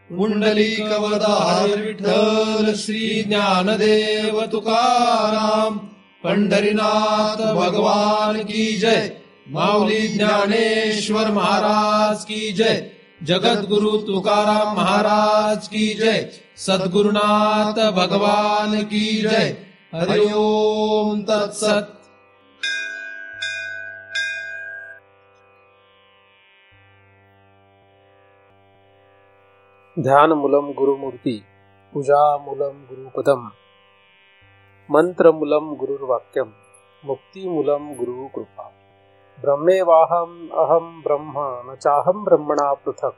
पुंडलिकवरदार विठ्ठल श्री ज्ञानदेव तुकाराम, पंढरीनाथ भगवान की जय, माऊली ज्ञानेश्वर महाराज की जय, जगद्गुरु तुकाराम महाराज की जय, सद्गुरुनाथ भगवान की जय। हरि ओम तत्सत। ध्यानमूलं गुरुमूर्ती, पूजामूलं गुरुपदम, मंत्रमूलं गुरुर्वाक्यम, मुक्तिमूलं गुरुकृपा। ब्रह्मेवाहम अहम ब्रह्म न चाहम ब्रह्मणा पृथक,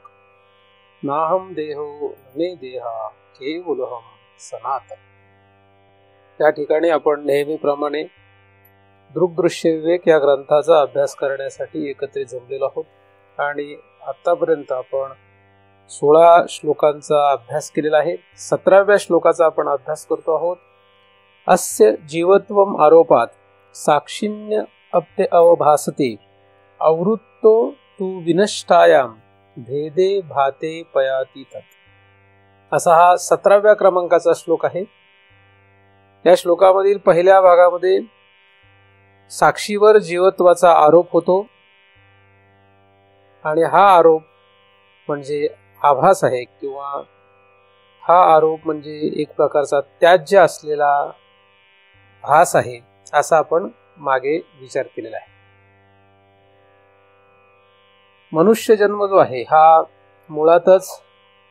नाहम देहो न मे देहा केवलहम सनातन। या ठिकाणी आपण नेहमीप्रमाणे दृग्दृश्य विवेक या ग्रंथाचा अभ्यास करण्यासाठी एकत्रित जमलेलो आहोत आणि आतापर्यंत आपण 16 श्लोकांचा अभ्यास केलेला आहे। 17व्या श्लोकाचा आपण अभ्यास करतो आहोत। अस्य जीवत्वम आरोपात साक्षिण्य अप्य अवभासते, आवृत्तो तु विनष्टायाम भेदे भाते पयाति तत्। असा हा 17व्या क्रमांकाचा श्लोक आहे। या श्लोकामधील पहिल्या भागामध्ये साक्षीवर जीवत्वाचा आरोप होतो आणि हा आरोप म्हणजे आभास आहे किंवा हा आरोप म्हणजे एक प्रकारचा त्याज्य असलेला भास आहे, असा आपण मागे विचार केलेला आहे। मनुष्य जन्म जो आहे हा मुळातच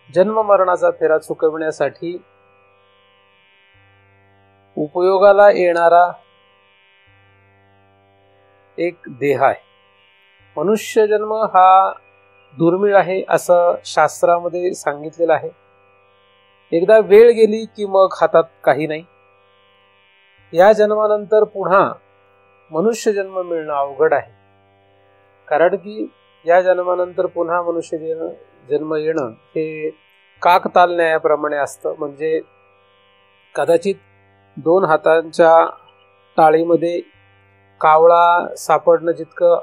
जन्म मरणाचा फेरा चुकविण्यासाठी उपयोगाला येणारा एक देह आहे। मनुष्य जन्म हा दुर्मिळ आहे असं शास्त्रामध्ये सांगितलेलं आहे। एकदा वेळ गेली की मग हातात काही नाही। या जन्मानंतर पुन्हा मनुष्य जन्म मिळणं अवघड आहे, कारण की या जन्मानंतर पुन्हा मनुष्य जन्म येणं हे काकताल न्यायाप्रमाणे असतं। म्हणजे कदाचित 2 हातांच्या टाळीमध्ये कावळा सापडणं जितकं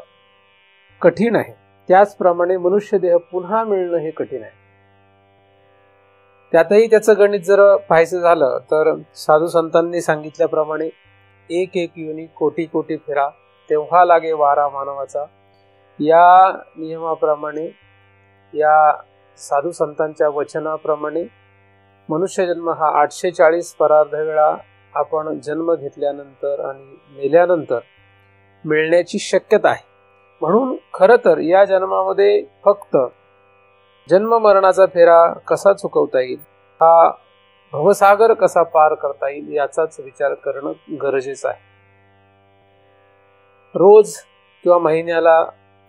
कठीण आहे, त्याचप्रमाणे मनुष्य देह पुन्हा मिळणं हे कठीण आहे। त्यातही त्याचं गणित जर पाहायचं झालं तर साधू संतांनी सांगितल्याप्रमाणे एक एक योनी कोटी कोटी फेरा तेव्हा लागे वारा मानवाचा, या नियमाप्रमाणे, या साधू संतांच्या वचनाप्रमाणे मनुष्य जन्म हा 840 परार्ध वेळा आपण जन्म घेतल्यानंतर आणि मेल्यानंतर मिळण्याची शक्यता आहे। म्हणून खरं तर या जन्मामध्ये फक्त जन्म मरणाचा फेरा कसा चुकवता येईल, हा भवसागर कसा पार करता येईल, याचाच विचार करणं गरजेचं आहे। रोज किंवा महिन्याला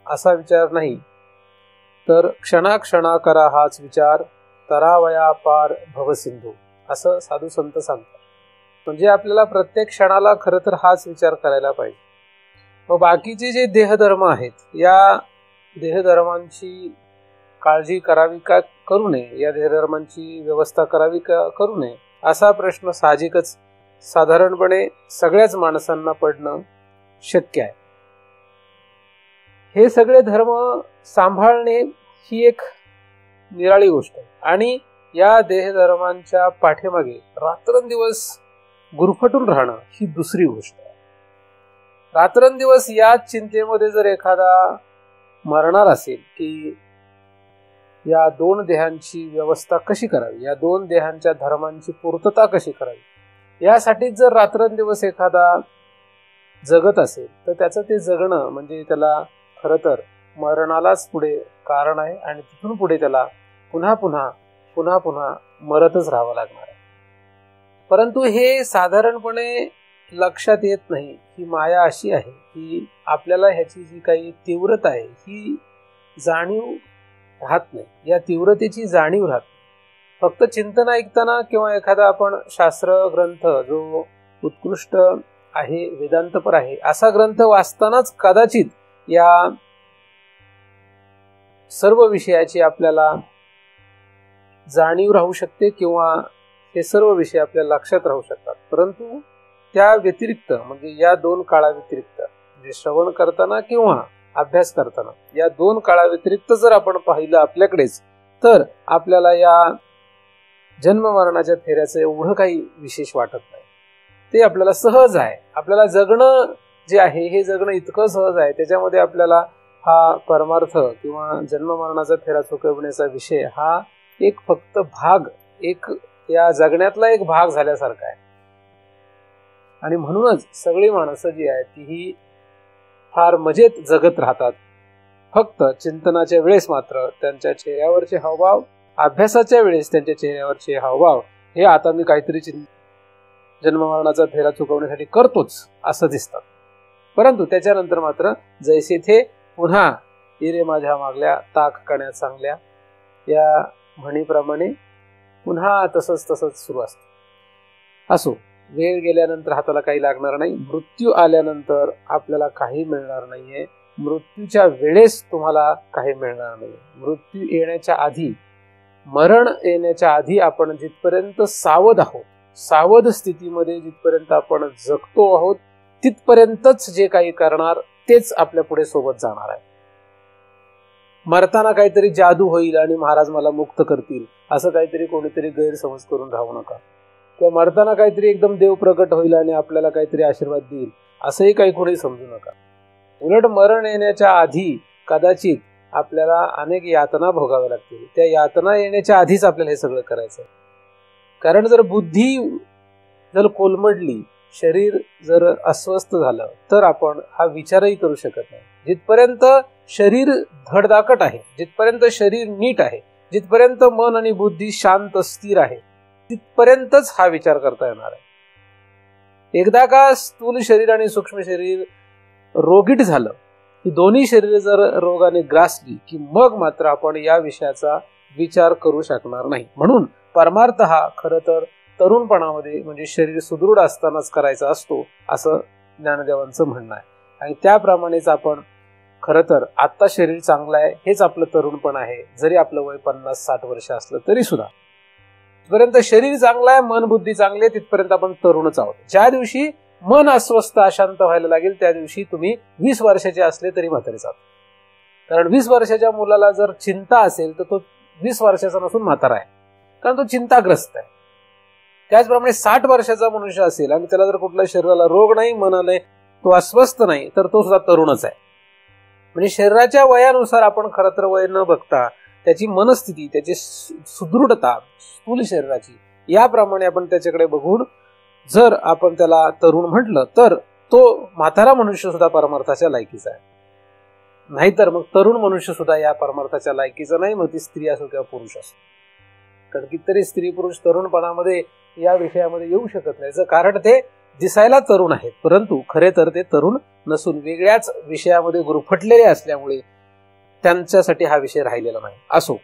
असा विचार नाही, तर क्षणाक्षणा करा हाच विचार, तरावया पार भवसिंधू, असं साधू संत सांगतात। म्हणजे आपल्याला प्रत्येक क्षणाला खरं तर हाच विचार करायला पाहिजे। व बाकीचे जे देहधर्म आहेत, या देहधर्मांची काळजी करावी का करू नये, या देहधर्मांची व्यवस्था करावी का करू नये, असा प्रश्न साहजिकच साधारणपणे सगळ्याच माणसांना पडणं शक्य आहे। हे सगळे धर्म सांभाळणे ही एक निराळी गोष्ट आहे आणि या देहधर्मांच्या पाठीमागे रात्रंदिवस गुरफटून राहणं ही दुसरी गोष्ट आहे। रात्रंदिवस याच चिंतेमध्ये जर एखादा मरणार असेल की या 2 देहांची व्यवस्था कशी करावी, या 2 देहांच्या धर्मांची पूर्तता कशी करावी, यासाठी जर रात्रंदिवस एखादा जगत असेल तर त्याचं ते जगणं म्हणजे त्याला खरं तर मरणालाच पुढे कारण आहे आणि तिथून पुढे त्याला पुन्हा पुन्हा पुन्हा पुन्हा मरतच राहावं लागणार आहे। परंतु हे साधारणपणे लक्षात येत नाही। ही माया अशी आहे की आपल्याला ह्याची जी काही तीव्रता आहे ही जाणीव राहत नाही, या तीव्रतेची जाणीव राहत नाही। फक्त चिंतन ऐकताना किंवा एखादा आपण शास्त्र ग्रंथ जो उत्कृष्ट आहे, वेदांतपर आहे, असा ग्रंथ वाचतानाच कदाचित या सर्व विषयाची आपल्याला जाणीव राहू शकते किंवा हे सर्व विषय आपल्या लक्षात राहू शकतात। परंतु त्या व्यतिरिक्त म्हणजे या 2 काळा व्यतिरिक्त, म्हणजे श्रवण करताना किंवा अभ्यास करताना, या 2 काळा व्यतिरिक्त जर आपण पाहिलं आपल्याकडेच, तर आपल्याला या जन्म मरणाच्या फेऱ्याचं एवढं काही विशेष वाटत नाही. ते आपल्याला सहज आहे. आपल्याला जगणं जे आहे हे जगणं इतकं सहज आहे, त्याच्यामध्ये आपल्याला हा परमार्थ किंवा जन्म मरणाचा फेरा चुकवण्याचा विषय हा एक फक्त भाग, एक या जगण्यातला एक भाग झाल्यासारखा आहे. आणि म्हणूनच सगळी माणसं जी आहेत तीही फार मजेत जगत राहतात. फक्त चिंतनाच्या वेळेस मात्र त्यांच्या चेहऱ्यावरचे हावभाव, अभ्यासाच्या वेळेस त्यांच्या चेहऱ्यावरचे हावभाव हे आता मी काहीतरी जन्ममरणाचा फेरा चुकवण्यासाठी करतोच असं दिसतात. परंतु त्याच्यानंतर मात्र जैसे थे पुन्हा इरे माझ्या मागल्या ताक कण्यात चांगल्या या म्हणीप्रमाणे पुन्हा तसंच सुरू असतं. असो, वेळ गेल्यानंतर हाताला काही लागणार नाही. मृत्यू आल्यानंतर आपल्याला काही मिळणार नाहीये. मृत्यूच्या वेळेस तुम्हाला काही मिळणार नाही. मृत्यू येण्याच्या आधी, मरण येण्याच्या आधी आपण जिथपर्यंत सावध आहोत, सावध स्थितीमध्ये जिथपर्यंत आपण जगतो आहोत, तिथपर्यंतच जे काही करणार तेच आपल्या पुढे सोबत जाणार आहे. मरताना काहीतरी जादू होईल आणि महाराज मला मुक्त करतील असं काहीतरी कोणीतरी गैरसमज करून राहू नका. किंवा मरताना काहीतरी एकदम देव प्रकट होईल आणि आपल्याला काहीतरी आशीर्वाद देईल असंही काही कोणी समजू नका. उलट मरण येण्याच्या आधी कदाचित आपल्याला अनेक यातना भोगाव्या लागतील. त्या यातना येण्याच्या आधीच आपल्याला हे सगळं करायचं. कारण जर बुद्धी जर कोलमडली, शरीर जर अस्वस्थ झालं तर आपण हा विचारही करू शकत नाही. जिथपर्यंत शरीर धडधाकट आहे, जिथपर्यंत शरीर नीट आहे, जिथपर्यंत मन आणि बुद्धी शांत स्थिर आहे, तिथपर्यंतच हा विचार करता येणार आहे. एकदा का स्थूल शरीर आणि सूक्ष्म शरीर रोगीट झालं, ही दोन्ही शरीर जर रोगाने ग्रासली की मग मात्र आपण या विषयाचा विचार करू शकणार नाही. म्हणून परमार्थ हा खरं तर तरुणपणामध्ये म्हणजे शरीर सुदृढ असतानाच करायचा असतो असं ज्ञानदेवांचं म्हणणं आहे. आणि त्याप्रमाणेच आपण खरं तर आत्ता शरीर चांगलं आहे हेच आपलं तरुणपण आहे. जरी आपलं वय 50-60 वर्ष असलं तरी सुद्धा जिथपर्यंत शरीर चांगलं आहे, मन बुद्धी चांगली आहे, तिथपर्यंत आपण तरुणच आहोत. ज्या दिवशी मन अस्वस्थ अशांत व्हायला लागेल त्या दिवशी तुम्ही 20 वर्षाचे असले तरी म्हातारेच आहात. कारण 20 वर्षाच्या मुलाला जर चिंता असेल तर तो 20 वर्षाचा नसून म्हातारा आहे, कारण तो चिंताग्रस्त आहे. त्याचप्रमाणे 60 वर्षाचा मनुष्य असेल आणि त्याला जर कुठल्या शरीराला रोग नाही, मनाने तो अस्वस्थ नाही, तर तो सुद्धा तरुणच आहे. म्हणजे शरीराच्या वयानुसार आपण खरं तर वय न बघता त्याची मनस्थिती, त्याची सुदृढता स्थूल शरीराची याप्रमाणे आपण त्याच्याकडे बघून जर आपण त्याला तरुण म्हटलं तर तो म्हातारा मनुष्य सुद्धा परमार्थाच्या लायकीचा आहे. नाहीतर मग तरुण मनुष्य सुद्धा या परमार्थाच्या लायकीचा नाही, मग ती स्त्री असो किंवा पुरुष असो. कारण कितीतरी स्त्री पुरुष तरुणपणामध्ये या विषयामध्ये येऊ शकत नाही. कारण ते दिसायला तरुण आहेत परंतु खरे तर ते तरुण नसून वेगळ्याच विषयामध्ये गुरफटलेले असल्यामुळे त्यांच्यासाठी हा विषय राहिलेला नाही. असो,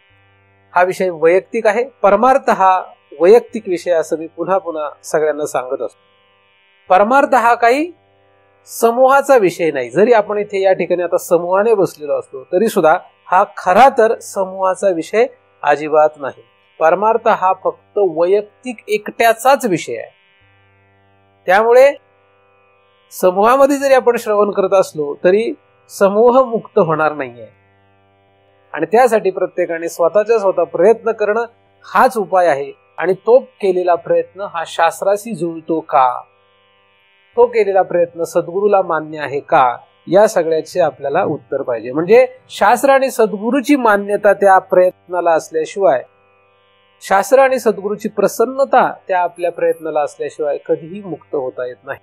हा विषय वैयक्तिक आहे. परमार्थ हा वैयक्तिक विषय असं मी पुन्हा पुन्हा सगळ्यांना सांगत असतो. परमार्थ हा काही समूहाचा विषय नाही. जरी आपण इथे या ठिकाणी आता समूहाने बसलेलो असलो तरी सुद्धा हा खरा तर समूहाचा विषय अजिबात नाही. परमार्थ हा फक्त वैयक्तिक एकट्याचाच विषय आहे. त्यामुळे समूहामध्ये जरी आपण श्रवण करत असलो तरी समूह मुक्त होणार नाहीये. आणि त्यासाठी प्रत्येकाने स्वतः प्रयत्न करणं हाच उपाय आहे. आणि तो केलेला प्रयत्न हा शास्त्राशी जुळतो का, तो केलेला प्रयत्न सद्गुरूला मान्य आहे का, या सगळ्याचे आपल्याला उत्तर पाहिजे. म्हणजे शास्त्र आणि सद्गुरूची मान्यता त्या प्रयत्नाला असल्याशिवाय, शास्त्र आणि सद्गुरूची प्रसन्नता त्या आपल्या प्रयत्नाला असल्याशिवाय कधीही मुक्त होता येत नाही.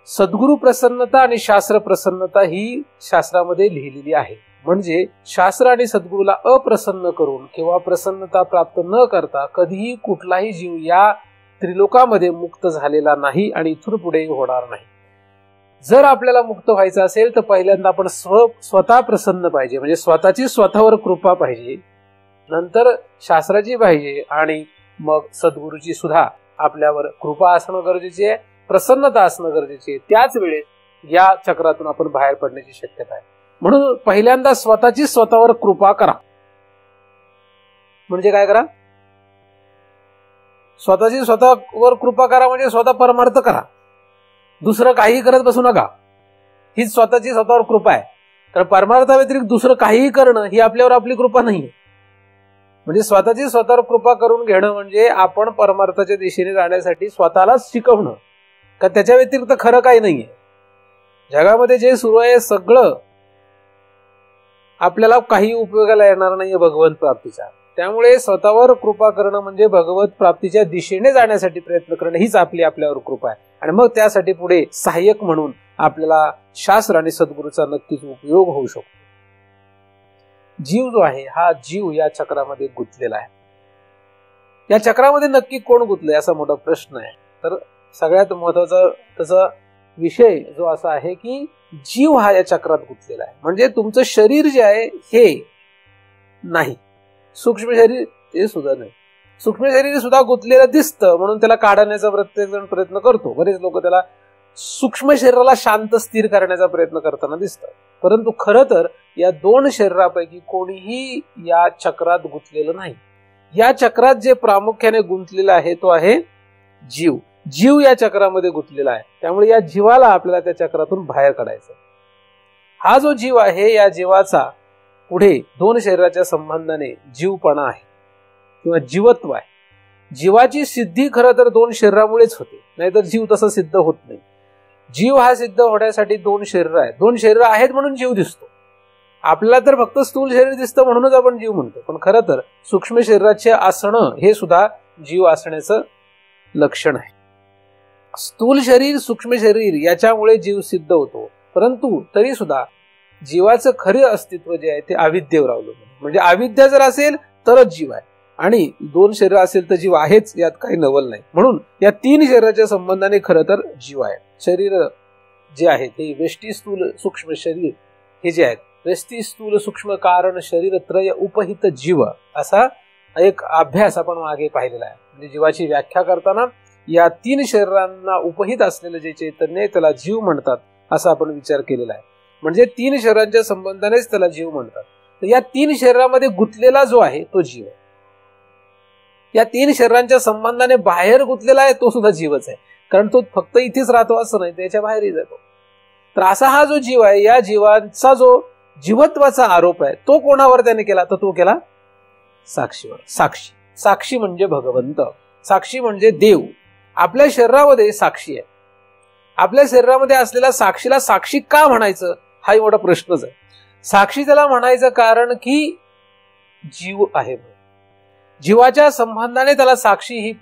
सद्गुरू प्रसन्नता आणि शास्त्र प्रसन्नता ही शास्त्रामध्ये लिहिलेली आहे. म्हणजे शास्त्र आणि सद्गुरूला अप्रसन्न करून किंवा प्रसन्नता प्राप्त न करता कधीही कुठलाही जीव या त्रिलोकामध्ये मुक्त झालेला नाही आणि इथून पुढे होणार नाही. जर आपल्याला मुक्त व्हायचं असेल तर पहिल्यांदा आपण स्वतः प्रसन्न पाहिजे, म्हणजे स्वतःची स्वतःवर कृपा पाहिजे, नंतर शास्त्राची पाहिजे आणि मग सद्गुरूची सुद्धा आपल्यावर कृपा असणं गरजेचे आहे, प्रसन्नता असणं गरजेचे आहे. त्याच वेळेस या चक्रातून आपण बाहेर पडण्याची शक्यता आहे. म्हणून पहिल्यांदा स्वतःची स्वतःवर कृपा करा. म्हणजे काय करा? स्वतःची स्वतःवर कृपा करा म्हणजे स्वतः परमार्थ करा, दुसरं काही करत बसू नका. हीच स्वतःची स्वतःवर कृपा आहे. कारण परमार्था व्यतिरिक्त दुसरं काहीही करणं ही आपल्यावर आपली कृपा नाहीये. म्हणजे स्वतःची स्वतःवर कृपा करून घेणं म्हणजे आपण परमार्थाच्या दिशेने जाण्यासाठी स्वतःलाच शिकवणं, का त्याच्या व्यतिरिक्त खरं काही नाहीये. जगामध्ये जे सुरू आहे सगळं आपल्याला काही उपयोगाला येणार नाहीये भगवंत प्राप्तीचा. त्यामुळे स्वतःवर कृपा करणं म्हणजे भगवत प्राप्तीच्या दिशेने जाण्यासाठी प्रयत्न करणं हीच आपल्यावर कृपा आहे. आणि मग त्यासाठी पुढे सहाय्यक म्हणून आपल्याला शास्त्र आणि सद्गुरूचा नक्कीच उपयोग होऊ शकतो. जीव जो आहे हा जीव या चक्रामध्ये गुंतलेला आहे. या चक्रामध्ये नक्की कोण गुंतलंय असा मोठा प्रश्न आहे. तर सगळ्यात महत्वाचा त्याचा विषय जो असा आहे की जीव हा या चक्रात गुंतलेला आहे. म्हणजे तुमचं शरीर जे आहे हे नाही, सूक्ष्म शरीर ते सुद्धा नाही. सूक्ष्म शरीर सुद्धा गुंतलेलं दिसतं म्हणून त्याला काढण्याचा प्रत्येक जण प्रयत्न करतो. बरेच लोक त्याला सूक्ष्म शरीराला शांत स्थिर करण्याचा प्रयत्न करताना दिसतात. परंतु खरं तर या दोन शरीरापैकी कोणीही या चक्रात गुंतलेलं नाही. या चक्रात जे प्रामुख्याने गुंतलेलं आहे तो आहे जीव. जीव या चक्रामध्ये गुंतलेला आहे. त्यामुळे या जीवाला आपल्याला त्या चक्रातून बाहेर काढायचं. हा जो जीव आहे या जीवाचा पुढे दोन शरीराच्या संबंधाने जीवपणा आहे किंवा जीवत्व आहे. जीवाची सिद्धी खरं तर दोन शरीरामुळेच होते, नाहीतर जीव तसं सिद्ध होत नाही. जीव हा सिद्ध होण्यासाठी दोन शरीर आहेत. दोन शरीर आहेत म्हणून जीव दिसतो. आपल्याला तर फक्त स्थूल शरीर दिसतं म्हणूनच आपण जीव म्हणतो. पण खरं तर सूक्ष्म शरीराचे असणं हे सुद्धा जीव असण्याचं लक्षण आहे. स्थूल शरीर सूक्ष्म शरीर याच्यामुळे जीव सिद्ध होतो. परंतु तरी सुद्धा जीवाचं खरे अस्तित्व जे आहे ते अविद्येवर अवलंबून. म्हणजे अविद्या जर असेल तरच जीव आहे आणि दोन शरीर असेल तर जीव आहेच, यात काही नवल नाही. म्हणून या तीन शरीराच्या संबंधाने खरं तर जीव आहे. शरीर जे आहे ते वेष्टी स्थूल सूक्ष्म शरीर हे जे आहेत, वेष्टी स्थूल सूक्ष्म कारण शरीर त्रय उपहित जीव असा एक अभ्यास आपण मागे पाहिलेला आहे. म्हणजे जीवाची व्याख्या करताना या तीन शरीरांना उपहित असलेलं जे चैतन्य आहे त्याला जीव म्हणतात असा आपण विचार केलेला आहे. म्हणजे तीन शरीरांच्या संबंधानेच त्याला जीव म्हणतात. तर या तीन शरीरामध्ये गुंतलेला जो आहे तो जीव आहे. या तीन शरीरांच्या संबंधाने बाहेर गुंतलेला आहे तो सुद्धा जीवच आहे. कारण तो फक्त इथेच राहतो असं नाही, त्याच्या बाहेरही जातो. तर असा हा जो जीव आहे या जीवाचा जो जीवत्वाचा आरोप आहे तो कोणावर त्याने केला, तर तो केला साक्षीवर. साक्षी, साक्षी म्हणजे भगवंत, साक्षी म्हणजे देव. आपल्या शरीरामध्ये साक्षी आहे. आपल्या शरीरामध्ये असलेल्या साक्षीला साक्षी का म्हणायचं हाही मोठा प्रश्नच आहे. साक्षी त्याला म्हणायचं कारण की जीव आहे. जीवाच्या संबंधाने त्याला साक्षी ही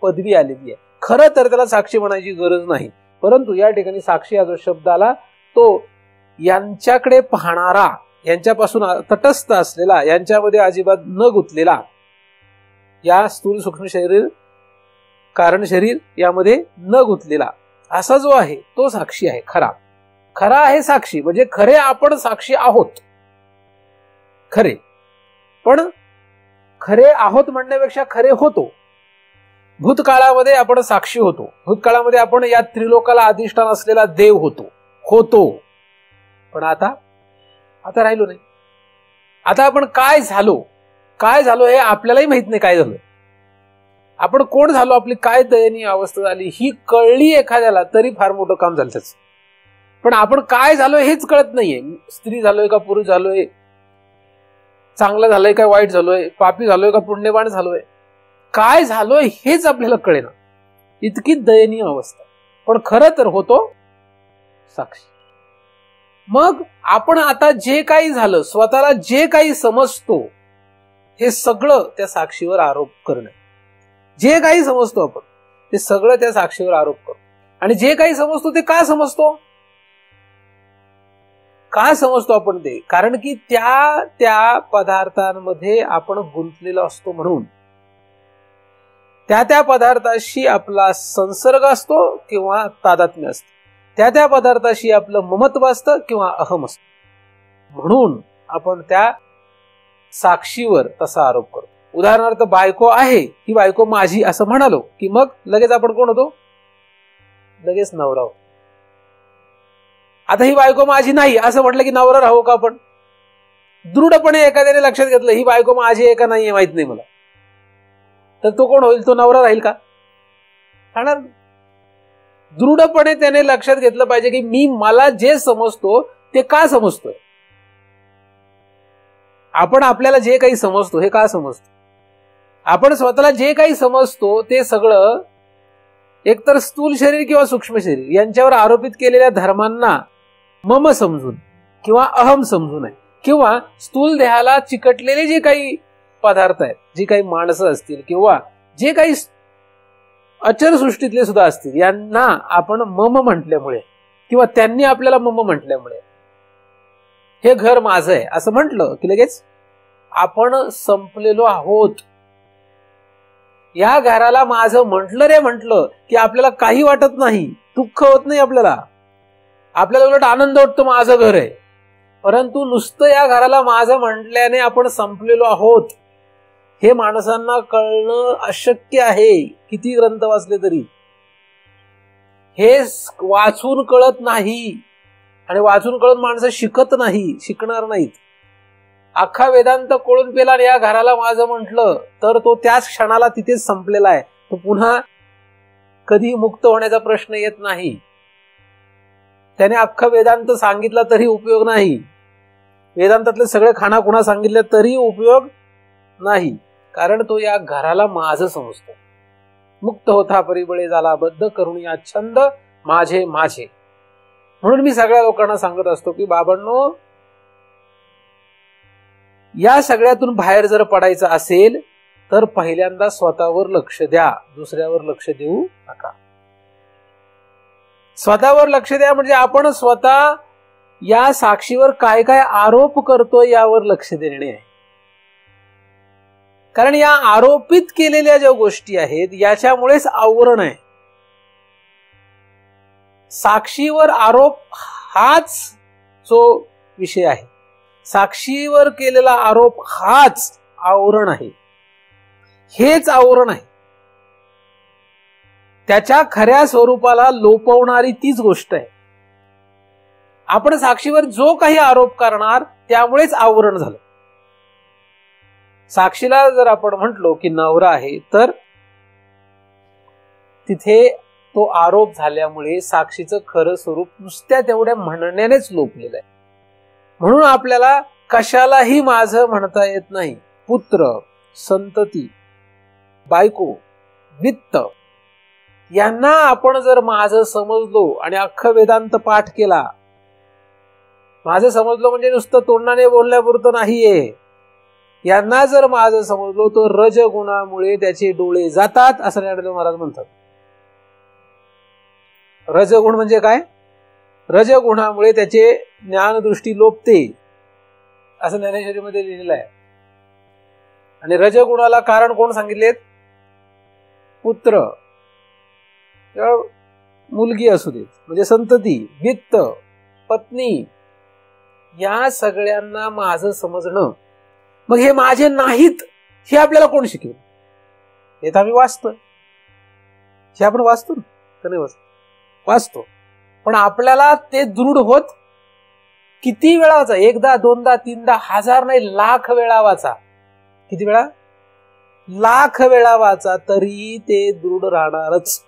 पदवी आलेली आहे. खरं तर त्याला साक्षी म्हणायची गरज नाही. परंतु या ठिकाणी साक्षी हा जो शब्द आला तो यांच्याकडे पाहणारा, यांच्यापासून तटस्थ असलेला, यांच्यामध्ये अजिबात न गुंतलेला, या स्थूल सूक्ष्म शरीर कारण शरीर यामध्ये न गुंतलेला असा जो आहे तो साक्षी आहे. खरा खरा आहे साक्षी. म्हणजे खरे आपण साक्षी आहोत. खरे पण खरे आहोत म्हणण्यापेक्षा खरे होतो. भूतकाळामध्ये आपण साक्षी होतो. भूतकाळामध्ये आपण या त्रिलोकाला अधिष्ठान असलेला देव होतो. पण आता राहिलो नाही. आता आपण काय झालो हे आपल्यालाही माहित नाही. काय झालं, आपण कोण झालो, आपली काय दयनीय अवस्था झाली ही कळली एखाद्याला तरी फार मोठं काम झालं त्याच. पण आपण काय झालोय हेच कळत नाहीये. स्त्री झालोय का पुरुष झालोय, चांगलं झालंय का वाईट झालोय, पापी झालोय का पुण्यवान झालोय, काय झालोय हेच आपल्याला कळेना. इतकी दयनीय अवस्था. पण खरं तर होतो साक्षी. मग आपण आता जे काही झालं, स्वतःला जे काही समजतो हे सगळं त्या साक्षीवर आरोप करणं. जे काही समजतो आपण ते सगळं त्या साक्षीवर आरोप करतो. आणि जे काही समजतो ते का समजतो आपण ते, कारण की त्या पदार्थांमध्ये आपण गुंतलेलो असतो. म्हणून त्या पदार्थाशी आपला संसर्ग असतो किंवा तादात्म्य असतं. त्या पदार्थाशी आपलं ममत्व असतं किंवा अहम असतं. म्हणून आपण त्या साक्षीवर तसा आरोप करतो. उदाहरणार्थ बायको आहे, ही बायको माझी असं म्हणालो की मग लगेच आपण कोण होतो, लगेच नवरा होतो. आता ही बायको माझी नाही असं म्हटलं की नवरा राहू का आपण? दृढपणे एखाद्याने लक्षात घेतलं ही बायको माझी आहे का नाही माहित नाही मला, तर तो कोण होईल, तो नवरा राहील का? राहणार. दृढपणे त्याने लक्षात घेतलं पाहिजे की मला जे समजतो ते का समजतोय. आपण आपल्याला जे काही समजतो हे का समजतो? आपण स्वतःला जे काही समजतो ते सगळं एकतर स्थूल शरीर किंवा सूक्ष्म शरीर यांच्यावर आरोपित केलेल्या धर्मांना मम समजून किंवा अहम समजून आहे, किंवा स्थूल देहाला चिकटलेले जे काही पदार्थ आहेत, जी काही माणसं असतील किंवा जे काही अचर सृष्टीतले सुद्धा असतील, यांना आपण मम म्हटल्यामुळे किंवा त्यांनी आपल्याला मम म्हटल्यामुळे हे घर माझं आहे असं म्हटलं की लगेच आपण संपलेलो आहोत. या घराला माझं म्हटलं रे म्हटलं की आपल्याला काही वाटत नाही, दुःख होत नाही, आपल्याला उलट आनंद वाटतो, माझं घर आहे. परंतु नुसतं या घराला माझं म्हटल्याने आपण संपलेलो आहोत हे माणसांना कळणं अशक्य आहे, किती ग्रंथ वाचले तरी. हे वाचून कळत नाही, आणि वाचून कळत माणसं शिकत नाही, शिकणार नाहीत. अख्खा वेदांत कळून पेला आणि या घराला माझं म्हटलं तर तो त्याच क्षणाला तिथेच संपलेला आहे. तो पुन्हा कधी मुक्त होण्याचा प्रश्न येत नाही. त्याने अख्खा वेदांत सांगितला तरी उपयोग नाही, वेदांतातले सगळे खाणाखुणा सांगितले तरी उपयोग नाही, कारण तो या घराला माझं समजतो. मुक्त होता परिबळे झाला बद्ध करून या छंद माझे माझे. म्हणून मी सगळ्या लोकांना सांगत असतो की बाबांनो, या सगळ्यातून बाहेर जर पडायचं असेल तर पहिल्यांदा स्वतःवर लक्ष द्या, दुसऱ्यावर लक्ष देऊ नका. स्वतःवर लक्ष द्या म्हणजे आपण स्वतः या साक्षीवर काय काय आरोप करतोय यावर लक्ष देणे आहे. कारण या आरोपित केलेल्या ज्या गोष्टी आहेत याच्यामुळेच आवरण आहे. साक्षीवर आरोप हाच जो विषय आहे, साक्षीवर केलेला आरोप हाच आवरण आहे, हेच आवरण आहे. त्याच्या खऱ्या स्वरूपाला लोपवणारी तीच गोष्ट आहे. आपण साक्षीवर जो काही आरोप करणार त्यामुळेच आवरण झालं. साक्षीला जर आपण म्हटलो की नवरा आहे तर तिथे तो आरोप झाल्यामुळे साक्षीचं खरं स्वरूप नुसत्या तेवढ्या म्हणण्यानेच लोपलेलं आहे. म्हणून आपल्याला कशालाही माझं म्हणता येत नाही. पुत्र, संतती, बायको, वित्त यांना आपण जर माझं समजलो आणि अख्खं वेदांत पाठ केला, माझं समजलो म्हणजे नुसतं तोंडाने बोलण्यापुरतं नाहीये, यांना जर माझं समजलो तर रजगुणामुळे त्याचे डोळे जातात असं ज्ञानदेव महाराज म्हणतात. रजगुण म्हणजे काय? रजगुणामुळे त्याचे ज्ञानदृष्टी लोपते असं ज्ञानेश्वरीमध्ये लिहिलेलं आहे. आणि रजगुणाला कारण कोण सांगितलेत? पुत्र, मुलगी असू देत, म्हणजे संतती, वित्त, पत्नी, या सगळ्यांना माझं समजणं. मग हे माझे नाहीत हे आपल्याला कोण शिकवेल? हे तर आम्ही वाचतो, हे आपण वाचतो ना, तर नाही वाचतो. पण आपल्याला ते दृढ होत किती वेळा वाचा? एकदा, दोनदा, तीनदा, हजार नाही, लाख वेळा वाचा. किती वेळा? लाख वेळा वाचा, तरी ते दृढ राहणारच.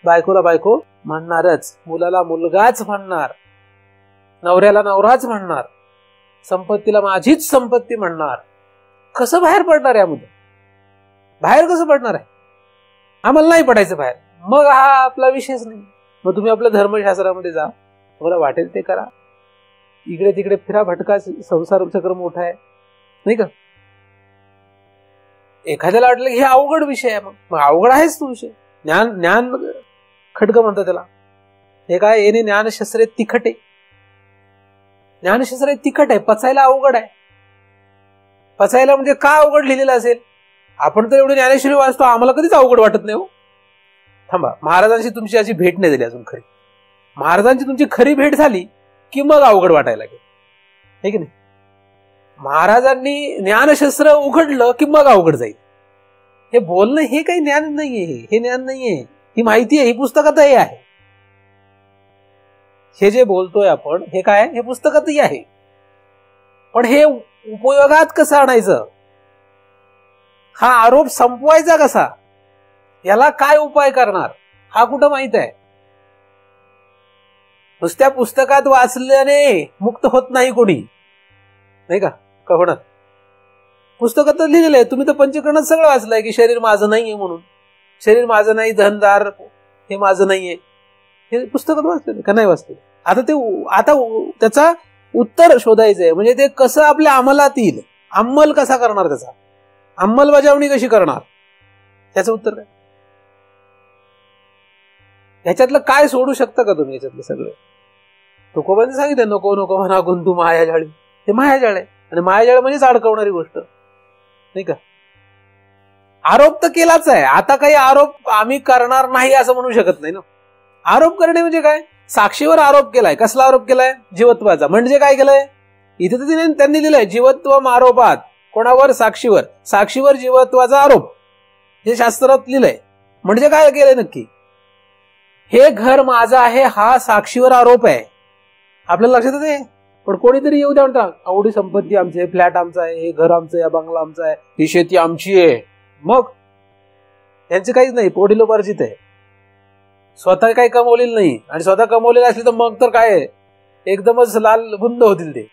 बायकोला बायको म्हणणारच, मुलाला मुलगाच म्हणणार, नवऱ्याला नवराच म्हणणार, संपत्तीला माझीच संपत्ती म्हणणार. कसं बाहेर पडणार यामध्ये? बाहेर कसं पडणार आहे? आम्हाला नाही पडायचं बाहेर, मग हा आपला विषयच नाही. मग तुम्ही आपल्या धर्मशास्त्रामध्ये जा, तुम्हाला वाटेल ते करा, इकडे तिकडे फिरा, भटका, संसार चक्र मोठा आहे नाही का? एखाद्याला वाटलं की हे अवघड विषय आहे, मग अवघड आहेच तो विषय. ज्ञान खडग म्हणतात त्याला. हे काय? येणे ज्ञानशास्त्रे तिखट आहे. ज्ञानशास्त्र तिखट आहे, पचायला अवघड आहे. पचायला म्हणजे का अवघड लिहिलेलं असेल? आपण तर एवढी ज्ञानेश्वरी वाचतो, आम्हाला कधीच अवघड वाटत नाही हो. थांबा, महाराजांशी तुमची अशी भेट नाही झाली अजून खरी. महाराजांची तुमची खरी भेट झाली की मग अवघड वाटायला लागेल, हे की नाही? महाराजांनी ज्ञानशास्त्र उघडलं की मग अवघड जाईल. हे बोलणं हे काही ज्ञान नाहीये, हे ज्ञान नाहीये, ही माहिती आहे, ही पुस्तकातही आहे. हे जे बोलतोय आपण हे काय? हे पुस्तकातही आहे. पण हे उपयोगात कसं आणायचं? हा आरोप संपवायचा कसा? याला काय उपाय करणार? हा कुठं माहित आहे? नुसत्या पुस्तकात वाचल्याने मुक्त होत नाही कोणी, नाही का? होणार पुस्तकात तर लिहिलेलं आहे, तुम्ही तर पंचकरणात सगळं वाचलंय की शरीर माझं नाहीये म्हणून. शरीर माझं नाही, धनदार हे माझं नाहीये, हे पुस्तकात वाचलेलं का नाही वाचलेलं? आता त्याचा उत्तर शोधायचंय. म्हणजे ते कसं आपल्या अंमलात येईल, अंमल कसा करणार, त्याचा अंमलबजावणी कशी करणार, त्याचं उत्तर काय? ह्याच्यातलं काय सोडू शकता का तुम्ही? याच्यातलं सगळं तुकोबांनी सांगितलं, नको नको म्हणा गुंतू मायाजाळी. हे मायाजाळ आहे, आणि मायाजाळ म्हणजेच अडकवणारी गोष्ट नाही का? आरोप तर केलाच आहे, आता काही आरोप आम्ही करणार नाही असं म्हणू शकत नाही ना. आरोप करणे म्हणजे काय? साक्षीवर आरोप केलाय. कसला आरोप केलाय? जीवत्वाचा. म्हणजे काय केलंय इथे तर त्यांनी दिलंय, जीवत्व आरोपात. कोणावर? साक्षीवर. साक्षीवर जीवत्वाचा आरोप, हे शास्त्रात लिहिलंय. म्हणजे काय केलंय नक्की? हे घर माझं आहे हा साक्षीवर आरोप आहे. आपल्याला लक्षात येते. पण कोणीतरी येऊ द्या म्हणता, आवडी संपत्ती आमची आहे, फ्लॅट आमचा आहे, हे घर आमचं आहे, बंगला आमचा आहे, ही शेती आमची आहे. मग त्यांचं काहीच नाही, पोटीलोपार्जित आहे, स्वतः काही कमवलेलं नाही. आणि स्वतः कमवलेलं असले तर मग तर काय एकदमच लाल बुंद होतील ते.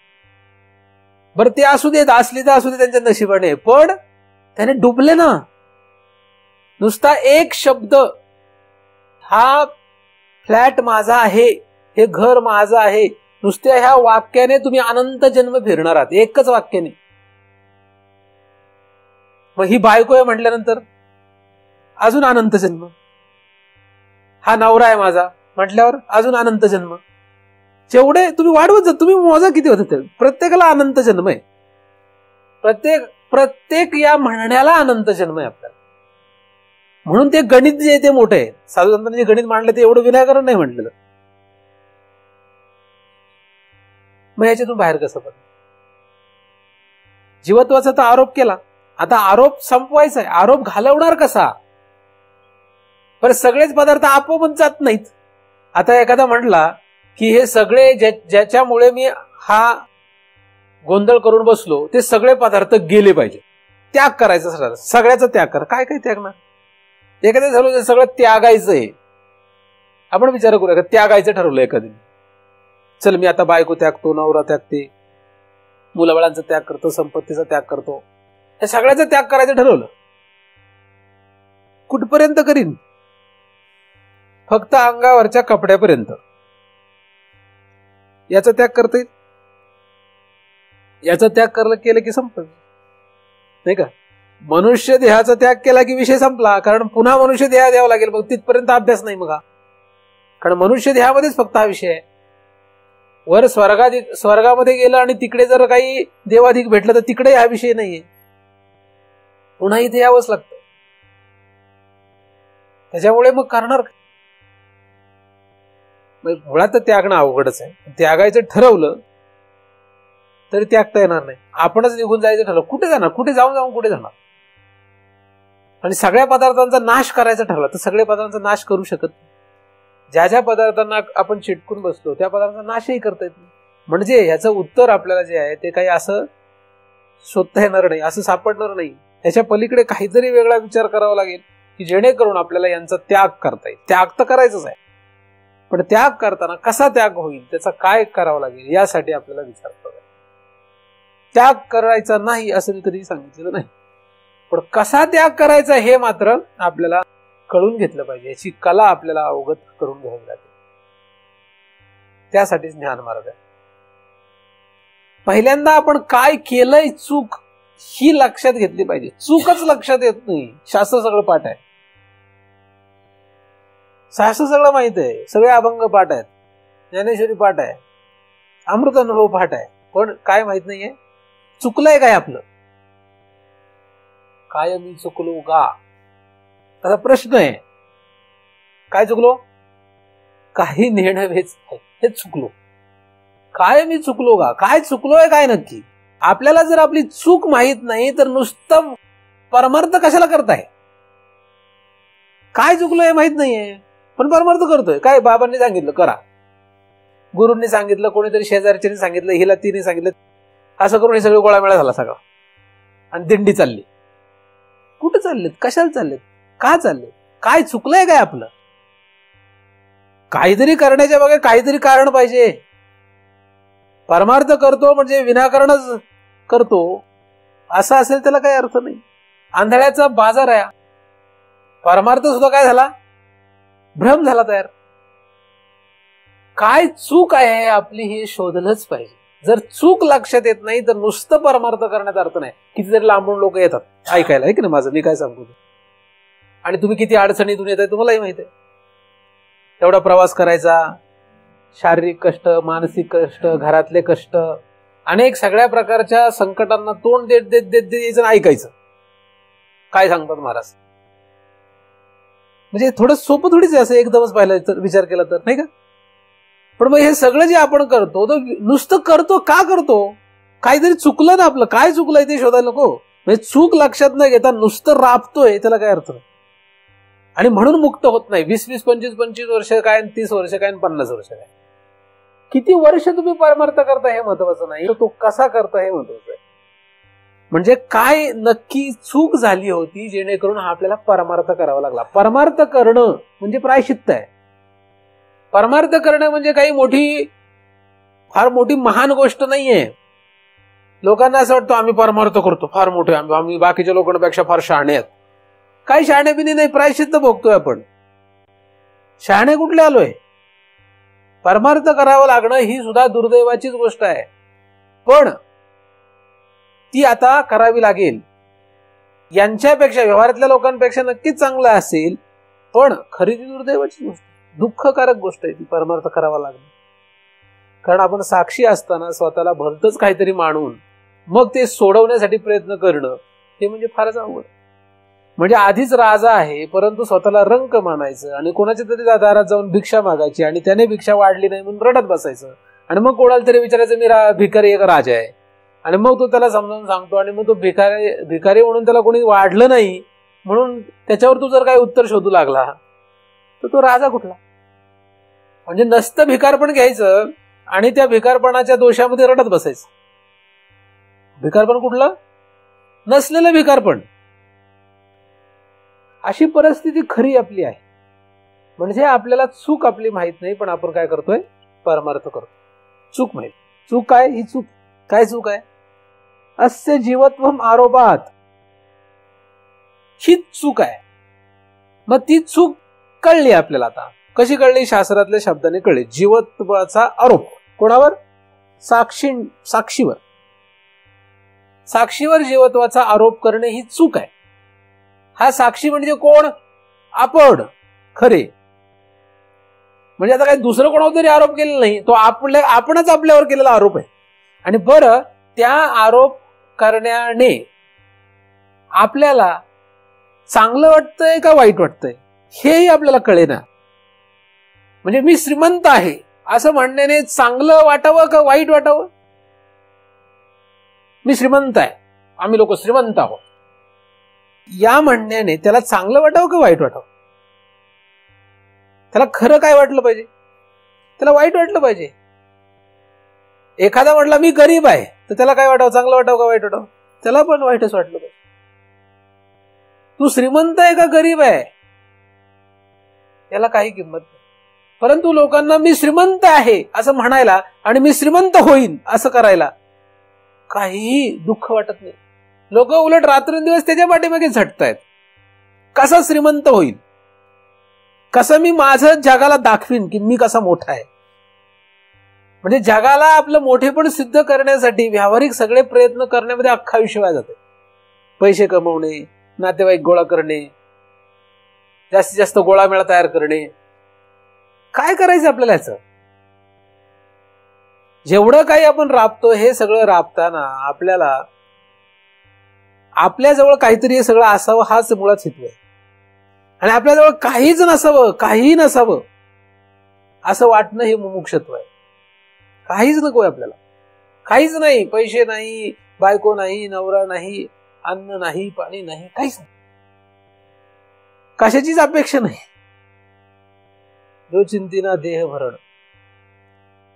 बरं ते असू देत, असली तर असू दे त्यांच्या नशिबाने. पण त्याने डुबले ना. नुसता एक शब्द, हा फ्लॅट माझा आहे, हे घर माझं आहे, नुसत्या ह्या वाक्याने तुम्ही अनंत जन्म फिरणार आहात. एकच वाक्याने. मग ही बायको आहे म्हटल्यानंतर अजून अनंत जन्म. हा नवरा आहे माझा म्हटल्यावर अजून अनंत जन्म. जेवढे तुम्ही वाढवत जा, तुम्ही मोजा किती होत, प्रत्येकाला अनंत जन्म आहे. प्रत्येक या म्हणण्याला अनंत जन्म आहे आपल्याला. म्हणून ते गणित जे आहे ते मोठं आहे. साधू संतांनी जे गणित मांडलं ते एवढं विनाकारण नाही म्हटलेलं. मग याच्यातून बाहेर कसं पडलं? जीवत्वाचा तर आरोप केला, आता आरोप संपवायचा आहे. आरोप घालवणार कसा? बरं सगळेच पदार्थ आपोआप जात नाहीत. आता एखादा म्हटला की हे सगळे ज्याच्यामुळे मी हा गोंधळ करून बसलो ते सगळे पदार्थ गेले पाहिजे, त्याग करायचा, सगळ्याचा त्याग कर. काय काय त्याग ना? एखाद्या झालं सगळं त्यागायचंय. आपण विचार करूया, त्यागायचं ठरवलं एखाद्याने, चल मी आता बायको त्यागतो, नवरा त्यागते, मुलाबाळांचा त्याग करतो, संपत्तीचा त्याग करतो, हे सगळ्याचा त्याग करायचं ठरवलं. कुठपर्यंत करीन? फक्त अंगावरच्या कपड्यापर्यंत. याचा त्याग करता येईल? याचा त्याग केलं की संपलं नाही का? मनुष्य देहाचा त्याग केला की विषय संपला. कारण पुन्हा मनुष्य देहा द्यावा लागेल. मग तिथपर्यंत अभ्यास नाही मग हा. कारण मनुष्य देहामध्येच फक्त हा विषय आहे. वर स्वर्गामध्ये गेलं आणि तिकडे जर काही देवाधिक भेटलं तर तिकडे हा विषय नाहीये. पुन्हा इथे यावंच लागतं. त्याच्यामुळे मग करणार काय? मुळात तर त्यागणं अवघडच आहे. त्यागायचं ठरवलं तरी त्यागता येणार नाही. आपणच निघून जायचं ठरवलं, कुठे जाणार? कुठे जाऊन कुठे जाणार? आणि सगळ्या पदार्थांचा नाश करायचा ठरला तर सगळ्या पदार्थांचा नाश करू शकत नाही. ज्या ज्या पदार्थांना आपण चिटकून बसलो त्या पदार्थांचा नाशही करता येत नाही. म्हणजे ह्याचं उत्तर आपल्याला जे आहे ते काही असं शोधता येणार नाही, असं सापडणार नाही. त्याच्या पलीकडे काहीतरी वेगळा विचार करावा लागेल की जेणेकरून आपल्याला यांचा त्याग करता येईल. त्याग तर करायचाच आहे, पण त्याग करताना कसा त्याग होईल, त्याचा काय करावं लागेल यासाठी आपल्याला विचार करावा. त्याग करायचा नाही असं मी कधी सांगितलेलं नाही, पण कसा त्याग करायचा हे मात्र आपल्याला कळून घेतलं पाहिजे. याची कला आपल्याला अवगत करून घ्यावी लागेल. त्यासाठीच ज्ञान मार्ग आहे. पहिल्यांदा आपण काय केलंय चूक ही लक्षात घेतली पाहिजे. चूकच लक्षात येत नाही. शास्त्र सगळं पाठ आहे, शास्त्र सगळं माहित आहे, सगळे अभंग पाठ आहेत, ज्ञानेश्वरी पाठ आहे, अमृत अनुभव पाठ आहे, पण काय माहित नाहीये चुकलंय काय आपलं. काय मी चुकलो का असा प्रश्न आहे. काय चुकलो? काही नेणं वेच हे चुकलो. काय मी चुकलो का? काय चुकलोय काय नक्की? आपल्याला जर आपली चूक माहित नाही तर नुसतं परमार्थ कशाला करताय? काय चुकलोय माहित नाहीये पण परमार्थ करतोय. काय बाबांनी सांगितलं करा, गुरूंनी सांगितलं, कोणीतरी शेजारच्यानी सांगितलं, हिला तिने सांगितलं, असं करून हे सगळं गोळामेळा झाला सगळा आणि दिंडी चालली. कुठं चाललेत? कशाला चाललेत? का चाललेत? काय चुकलंय काय आपलं? काहीतरी करण्याच्या मागे काहीतरी कारण पाहिजे. परमार्थ करतो म्हणजे विनाकारणच करतो असं असेल त्याला काही अर्थ नाही. आंधळ्याचा बाजार आहे. परमार्थ सुद्धा काय झाला, भ्रम झाला तयार. काय चूक आहे आपली हे शोधलंच पाहिजे. जर चूक लक्षात येत नाही तर नुसतं परमार्थ करण्यात अर्थ नाही. कितीतरी लांबून लोक येतात ऐकायला, आहे की नाही माझं, मी काय सांगतो. आणि तुम्ही किती अडचणीतून येत आहे तुम्हालाही माहिती आहे. तेवढा प्रवास करायचा, शारीरिक कष्ट, मानसिक कष्ट, घरातले कष्ट, अनेक सगळ्या प्रकारच्या संकटांना तोंड देत देत देत देत यायचं, ऐकायचं काय सांगतात महाराज. म्हणजे थोडं सोपं थोडीच आहे असं एकदमच पाहिलं तर, विचार केला तर, नाही का. पण मग हे सगळं जे आपण करतो तर नुसतं करतो का करतो, काहीतरी चुकलं ना आपलं, काय चुकलंय ते शोधायला नको. म्हणजे चूक लक्षात न घेता नुसतं राबतोय त्याला काय अर्थ नाही. आणि म्हणून मुक्त होत नाही. 20-20, 25-25 वर्ष काय, 30 वर्ष काय, 50 वर्ष काय. किती वर्ष तुम्ही परमार्थ करता हे महत्वाचं नाही, तो कसा करता हे महत्वाचं आहे. म्हणजे काय नक्की चूक झाली होती जेणेकरून हा आपल्याला परमार्थ करावा लागला. परमार्थ करणं म्हणजे प्रायश्चित्त आहे. परमार्थ करणं म्हणजे काही फार मोठी महान गोष्ट नाहीये. लोकांना असं वाटतं आम्ही परमार्थ करतो, फार मोठे, आम्ही बाकीच्या लोकांपेक्षा फार शहाणे आहेत. काही शहाणे बिनी नाही, प्रायश्चित्त भोगतोय आपण. शहाणे कुठले आलोय. परमार्थ करावं लागणं ही सुद्धा दुर्दैवाचीच गोष्ट आहे, पण ती आता करावी लागेल. यांच्यापेक्षा, व्यवहारातल्या लोकांपेक्षा नक्कीच चांगलं असेल, पण खरी ती दुर्दैवाची गोष्ट, दुःखकारक गोष्ट आहे ती, परमार्थ करावा लागणं. कारण आपण साक्षी असताना स्वतःला भलतंच काहीतरी मानून मग ते सोडवण्यासाठी प्रयत्न करणं हे म्हणजे फारच अवघड. म्हणजे आधीच राजा आहे परंतु स्वतःला रंक मानायचं आणि कोणाच्या तरी दारात जाऊन भिक्षा मागायची आणि त्याने भिक्षा वाढली नाही म्हणून रडत बसायचं आणि मग कोणाला तरी विचारायचं मी भिकारी एक राजा आहे, आणि मग तो त्याला समजावून सांगतो आणि मग तो भिकारी म्हणून त्याला कोणी वाढलं नाही म्हणून त्याच्यावर तू जर काही उत्तर शोधू लागला तर तो राजा कुठला. म्हणजे नसतं भिकारपण घ्यायचं आणि त्या भिकारपणाच्या दोषामध्ये रडत बसायचं. भिकारपण कुठलं, नसलेलं भिकारपण. अशी परिस्थिती खरी आपली आहे. म्हणजे आपल्याला चूक आपली माहित नाही, पण आपण काय करतोय, परमार्थ करतो. चूक माहित. चूक काय, ही चूक काय, चूक आहे अस्य जीवत्वम आरोपात, ही चूक आहे. मग ती चूक कळली आपल्याला. आता कशी कळली, शास्त्रातल्या शब्दाने कळली. जीवत्वाचा आरोप कोणावर, साक्षीवर. साक्षीवर जीवत्वाचा आरोप करणे ही चूक आहे. हा साक्षी म्हणजे कोण, आपण खरे. म्हणजे आता काही दुसरं कोणावर तरी आरोप केलेला नाही, तो आपणच आपल्यावर केलेला आरोप आहे. आणि बरं त्या आरोप करण्याने आपल्याला चांगलं वाटतंय का वाईट वाटतंय हेही आपल्याला कळेना. म्हणजे मी श्रीमंत आहे असं म्हणण्याने चांगलं वाटावं का वाईट वाटावं. मी श्रीमंत आहे, आम्ही लोक श्रीमंत आहोत या म्हणण्याने त्याला चांगलं वाटावं का वाईट वाटावं. त्याला खरं काय वाटलं पाहिजे, त्याला वाईट वाटलं पाहिजे. एखादा म्हटला मी गरीब आहे तर त्याला काय वाटावं, चांगलं वाटावं का वाईट वाटावं, त्याला पण वाईटच वाटलं पाहिजे. तू श्रीमंत आहे का गरीब आहे याला काही किंमत नाही. परंतु लोकांना मी श्रीमंत आहे असं म्हणायला आणि मी श्रीमंत होईन असं करायला काहीही दुःख वाटत नाही. लोक उलट रात्रंदिवस त्याच्या पाठीमागे झटतायत. कसा श्रीमंत होईल, कसं मी माझं जगाला दाखवीन की मी कसा मोठा आहे. म्हणजे जगाला आपलं मोठेपण सिद्ध करण्यासाठी व्यावहारिक सगळे प्रयत्न करण्यामध्ये अख्खा आयुष्य वाया जाते. पैसे कमवणे, नातेवाईक गोळा करणे, जास्तीत जास्त गोळामेळा तयार करणे. काय करायचं आपल्याला याचं. जेवढं काही आपण राबतो हे सगळं राबताना आपल्याला आपल्याजवळ काहीतरी हे सगळं असावं हाच मुळात हेतू आहे. आणि आपल्याजवळ काहीच नसावं, काही नसावं असं वाटणं हे मुमुक्षत्व आहे. काहीच नकोय आपल्याला, काहीच नाही. पैसे नाही, बायको नाही, नवरा नाही, अन्न नाही, पाणी नाही, काहीच नाही. कशाचीच अपेक्षा नाही. जो चिंतिना देहभरण.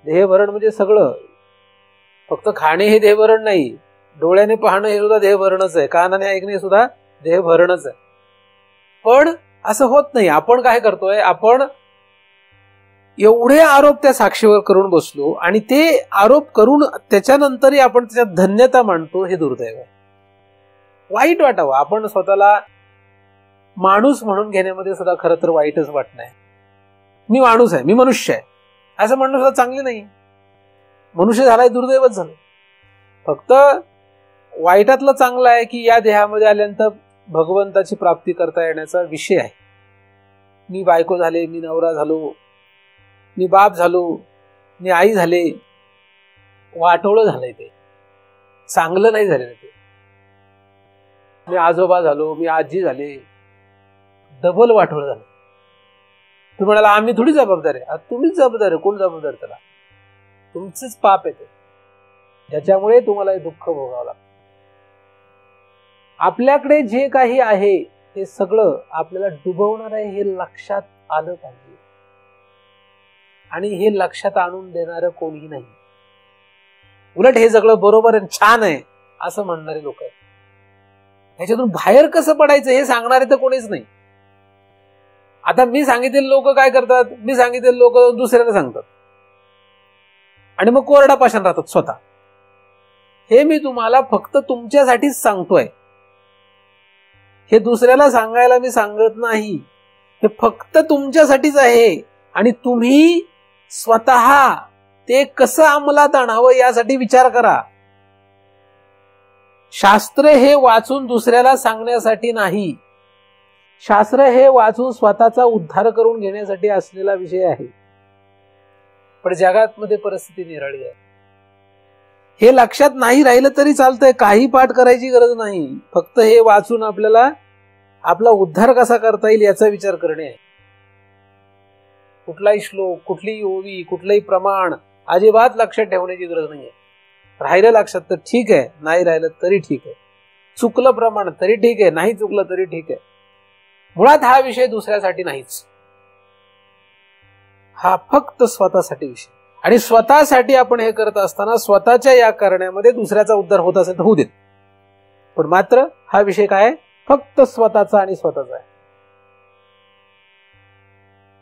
देहभरण म्हणजे सगळं, फक्त खाणे हे देहभरण नाही, डोळ्याने पाहणं हे सुद्धा देहभरणच आहे, कानाने ऐकणे सुद्धा देहभरणच आहे. पण असं होत नाही. आपण काय करतोय, आपण एवढे आरोप त्या साक्षीवर करून बसलो आणि ते आरोप करून त्याच्यानंतरही आपण त्याच्यात धन्यता मानतो, हे दुर्दैव आहे. वाईट वाटावं. आपण स्वतःला माणूस म्हणून घेण्यामध्ये सुद्धा खरं तर वाईटच वाटणं आहे. मी माणूस आहे, मी मनुष्य आहे असं म्हणणं सुद्धा चांगले नाही. मनुष्य झालाय दुर्दैवच झालं. फक्त वाईटातलं चांगलं आहे की या देहामध्ये आल्यानंतर भगवंताची प्राप्ती करता येण्याचा विषय आहे. मी बायको झाले, मी नवरा झालो, मी बाप झालो, मी आई झाले, वाटोळं झालंय ते, चांगलं नाही झालेलं ते. मी आजोबा झालो, मी आजी झाले, डबल वाटोळं झालं. तू म्हणाला आम्ही थोडी जबाबदार आहे. तुम्हीच जबाबदार आहे. कोण जबाबदार त्याला? तुमचंच पाप आहे ते, ज्याच्यामुळे तुम्हाला हे दुःख भोगावं लागतं. आपल्याकडे जे काही आहे हे सगळं आपल्याला डुबवणार आहे हे लक्षात आलं पाहिजे. आणि हे लक्षात आणून देणारं कोणीही नाही. उलट हे सगळं बरोबर आहे, छान आहे असं म्हणणारे लोक आहेत. ह्याच्यातून बाहेर कसं पडायचं हे सांगणारे तर कोणीच नाही. आता मी सांगितलेले लोक काय करतात? मी सांगितलेले लोक दुसऱ्याला सांगतात आणि मग कोरडा पाषाण राहतात स्वतः. हे मी तुम्हाला फक्त तुमच्यासाठीच सांगतोय. हे दुसऱ्याला सांगायला मी सांगत नाही. हे फक्त तुमच्यासाठीच आहे. आणि तुम्ही स्वतः ते कसं अंमलात आणावं यासाठी विचार करा. शास्त्र हे वाचून दुसऱ्याला सांगण्यासाठी नाही. शास्त्र हे वाचून स्वतःचा उद्धार करून घेण्यासाठी असलेला विषय आहे. पण जगात मध्ये परिस्थिती निराळी आहे. हे लक्षात नाही राहिलं तरी चालतंय. काही पाठ करायची गरज नाही. फक्त हे वाचून आपल्याला आपला उद्धार कसा करता येईल याचा विचार करणे आहे. कुठलाही श्लोक, कुठलीही ओवी, कुठलंही प्रमाण अजिबात लक्षात ठेवण्याची गरज नाहीये. राहिलं लक्षात तर ठीक आहे, नाही राहिलं तरी ठीक आहे. चुकलं प्रमाण तरी ठीक आहे, नाही चुकलं तरी ठीक आहे. मुळात हा विषय दुसऱ्यासाठी नाहीच. हा फक्त स्वतःसाठी विषय. आणि स्वतःसाठी आपण हे करत असताना स्वतःच्या या करण्यामध्ये दुसऱ्याचा उद्धार होत असेल तर होऊ देत. पण मात्र हा विषय काय आहे? फक्त स्वतःचा आणि स्वतःचा आहे.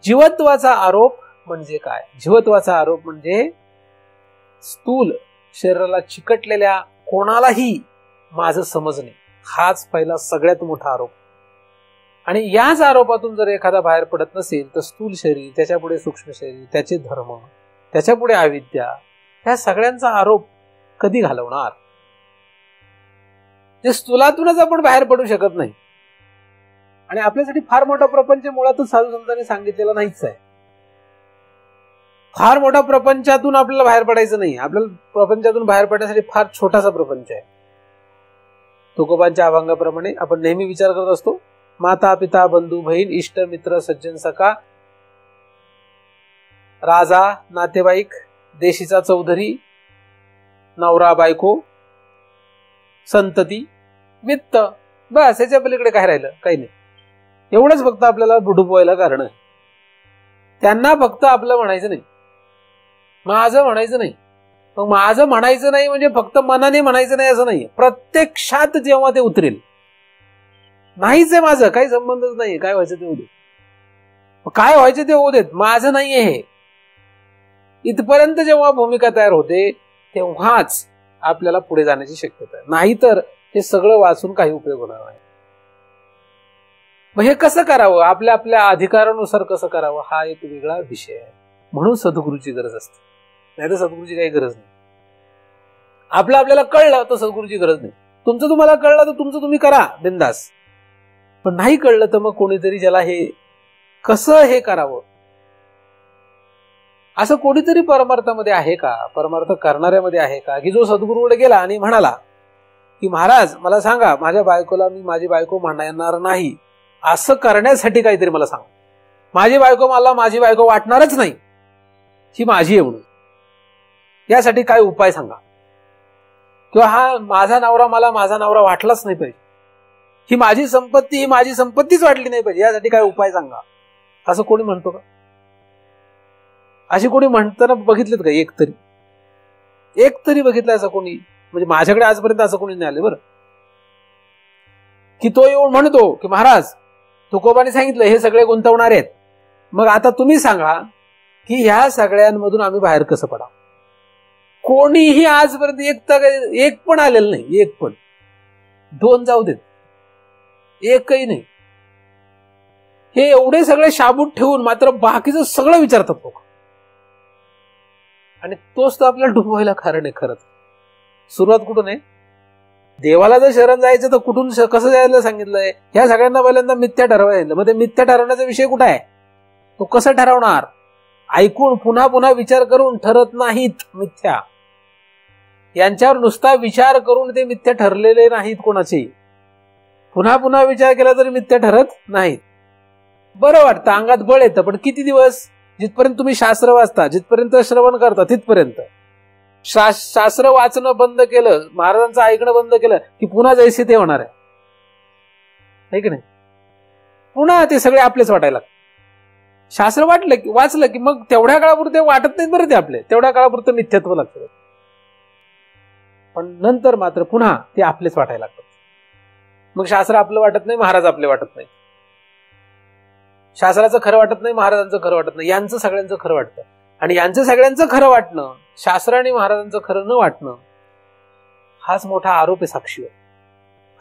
जीवत्वाचा आरोप म्हणजे काय? जीवत्वाचा आरोप म्हणजे स्थूल शरीराला चिकटलेल्या कोणालाही माझं समजणे, हाच पहिला सगळ्यात मोठा आरोप. आणि याच आरोपातून जर एखादा बाहेर पडत नसेल तर स्थूल शरीर, त्याच्यापुढे सूक्ष्म शरीर, त्याचे धर्म, त्याच्यापुढे अविद्या, ह्या सगळ्यांचा आरोप कधी घालवणार? जे स्थूलातूनच आपण बाहेर पडू शकत नाही. आणि आपल्यासाठी फार मोठा प्रपंच मुळातच साधू संतांनी सांगितलेला नाहीच आहे. फार मोठा प्रपंचातून आपल्याला बाहेर पडायचं नाही. आपल्याला प्रपंचातून बाहेर पडण्यासाठी फार छोटासा प्रपंच आहे. तुकोबांच्या अभंगाप्रमाणे आपण नेहमी विचार करत असतो, माता पिता बंधू बहीण इष्ट मित्र सज्जन सखा, राजा नातेवाईक, देशीचा चौधरी, नवरा बायको, संतती, वित्त, बस याच्या पलीकडे काय राहिलं? काही नाही. एवढंच फक्त आपल्याला डुबवायला कारण आहे. त्यांना फक्त आपलं म्हणायचं नाही, माझं म्हणायचं नाही. मग माझं म्हणायचं नाही म्हणजे फक्त मनाने म्हणायचं नाही असं नाही. प्रत्यक्षात जेव्हा ते उतरेल, नाहीच आहे माझं, काही संबंधच नाही, काय व्हायचं ते होऊ देत, काय व्हायचं ते होऊ देत, माझं नाहीये हे, इथपर्यंत जेव्हा भूमिका तयार होते तेव्हाच आपल्याला पुढे जाण्याची शक्यता आहे. नाहीतर हे सगळं वाचून काही उपयोग होणार नाही. मग हे कसं करावं? आपल्या आपल्या अधिकारानुसार कसं करावं हा एक वेगळा विषय आहे. म्हणून सद्गुरूची गरज असते, नाही तर सद्गुरूची काही गरज नाही. आपल्याला कळलं तर सद्गुरूची गरज नाही. तुमचं तुम्हाला कळलं तर तुमचं तुम्ही करा बिंदास. पण नाही कळलं तर मग कोणीतरी ज्याला हे कसं हे करावं असं कोणीतरी परमार्थामध्ये आहे का? परमार्थ करणाऱ्यामध्ये आहे का? की जो सद्गुरूकडे गेला आणि म्हणाला की महाराज मला सांगा, माझ्या बायकोला मी माझी बायको म्हणणार नाही असं करण्यासाठी काहीतरी मला सांगा. माझी बायको मला माझी बायको वाटणारच नाही, ही माझी आहे म्हणून, यासाठी काय उपाय सांगा. किंवा हा माझा नवरा मला माझा नवरा वाटलाच नाही पाहिजे, ही माझी संपत्ती ही माझी संपत्तीच वाटली नाही पाहिजे, यासाठी काय उपाय सांगा. असं कोणी म्हणतो का? अशी कोणी म्हणताना बघितलेत का? एक तरी बघितलं असं कोणी? म्हणजे माझ्याकडे आजपर्यंत असं कोणी नाही आले बरं, की तो येऊन म्हणतो की महाराज तुकोबाने सांगितलं हे सगळे गुंतवणार आहेत, मग आता तुम्ही सांगा की ह्या सगळ्यांमधून आम्ही बाहेर कसं पडा. कोणीही आजपर्यंत एक पण आलेलं नाही, एक पण. 2 जाऊ देत, एकही नाही. हे एवढे सगळे शाबूत ठेवून मात्र बाकीचं सगळं विचारतात लोक. आणि तोच तर आपल्याला डुबवायला कारण आहे. खरंच सुरुवात कुठून आहे? देवाला जर शरण जायचं तर कुठून कसं जायला सांगितलंय? ह्या सगळ्यांना पहिल्यांदा मिथ्या ठरवायला. मग ते मिथ्या ठरवण्याचा विषय कुठं आहे? तो कसं ठरवणार? ऐकून पुन्हा पुन्हा विचार करून ठरत नाहीत मिथ्या. यांच्यावर नुसता विचार करून ते मिथ्या ठरलेले नाहीत कोणाचे. पुन्हा पुन्हा विचार केला तरी मिथ्या ठरत नाहीत. बरं वाटतं, अंगात बळ येतं, पण किती दिवस? जिथपर्यंत तुम्ही शास्त्र वाचता, जिथपर्यंत श्रवण करता तिथपर्यंत. शास्त्र वाचणं बंद केलं, महाराजांचं ऐकणं बंद केलं की पुन्हा जैसे ते होणार आहे की नाही? पुन्हा ते सगळे आपलेच वाटायला. शास्त्र वाचलं की मग तेवढ्या काळापुरते वाटत नाहीत बरं ते आपले, तेवढ्या काळापुरतं मिथ्यात्व लागतं. पण नंतर मात्र पुन्हा ते आपलेच वाटायला लागतात. मग शास्त्र आपलं वाटत नाही, महाराज आपले वाटत नाही. शास्त्राचं खरं वाटत नाही, महाराजांचं खरं वाटत नाही. यांचं सगळ्यांचं खरं वाटतं. आणि यांचं सगळ्यांचं खरं वाटणं, शास्त्र आणि महाराजांचं खरं न वाटणं, हाच मोठा आरोप आहे साक्षीवर.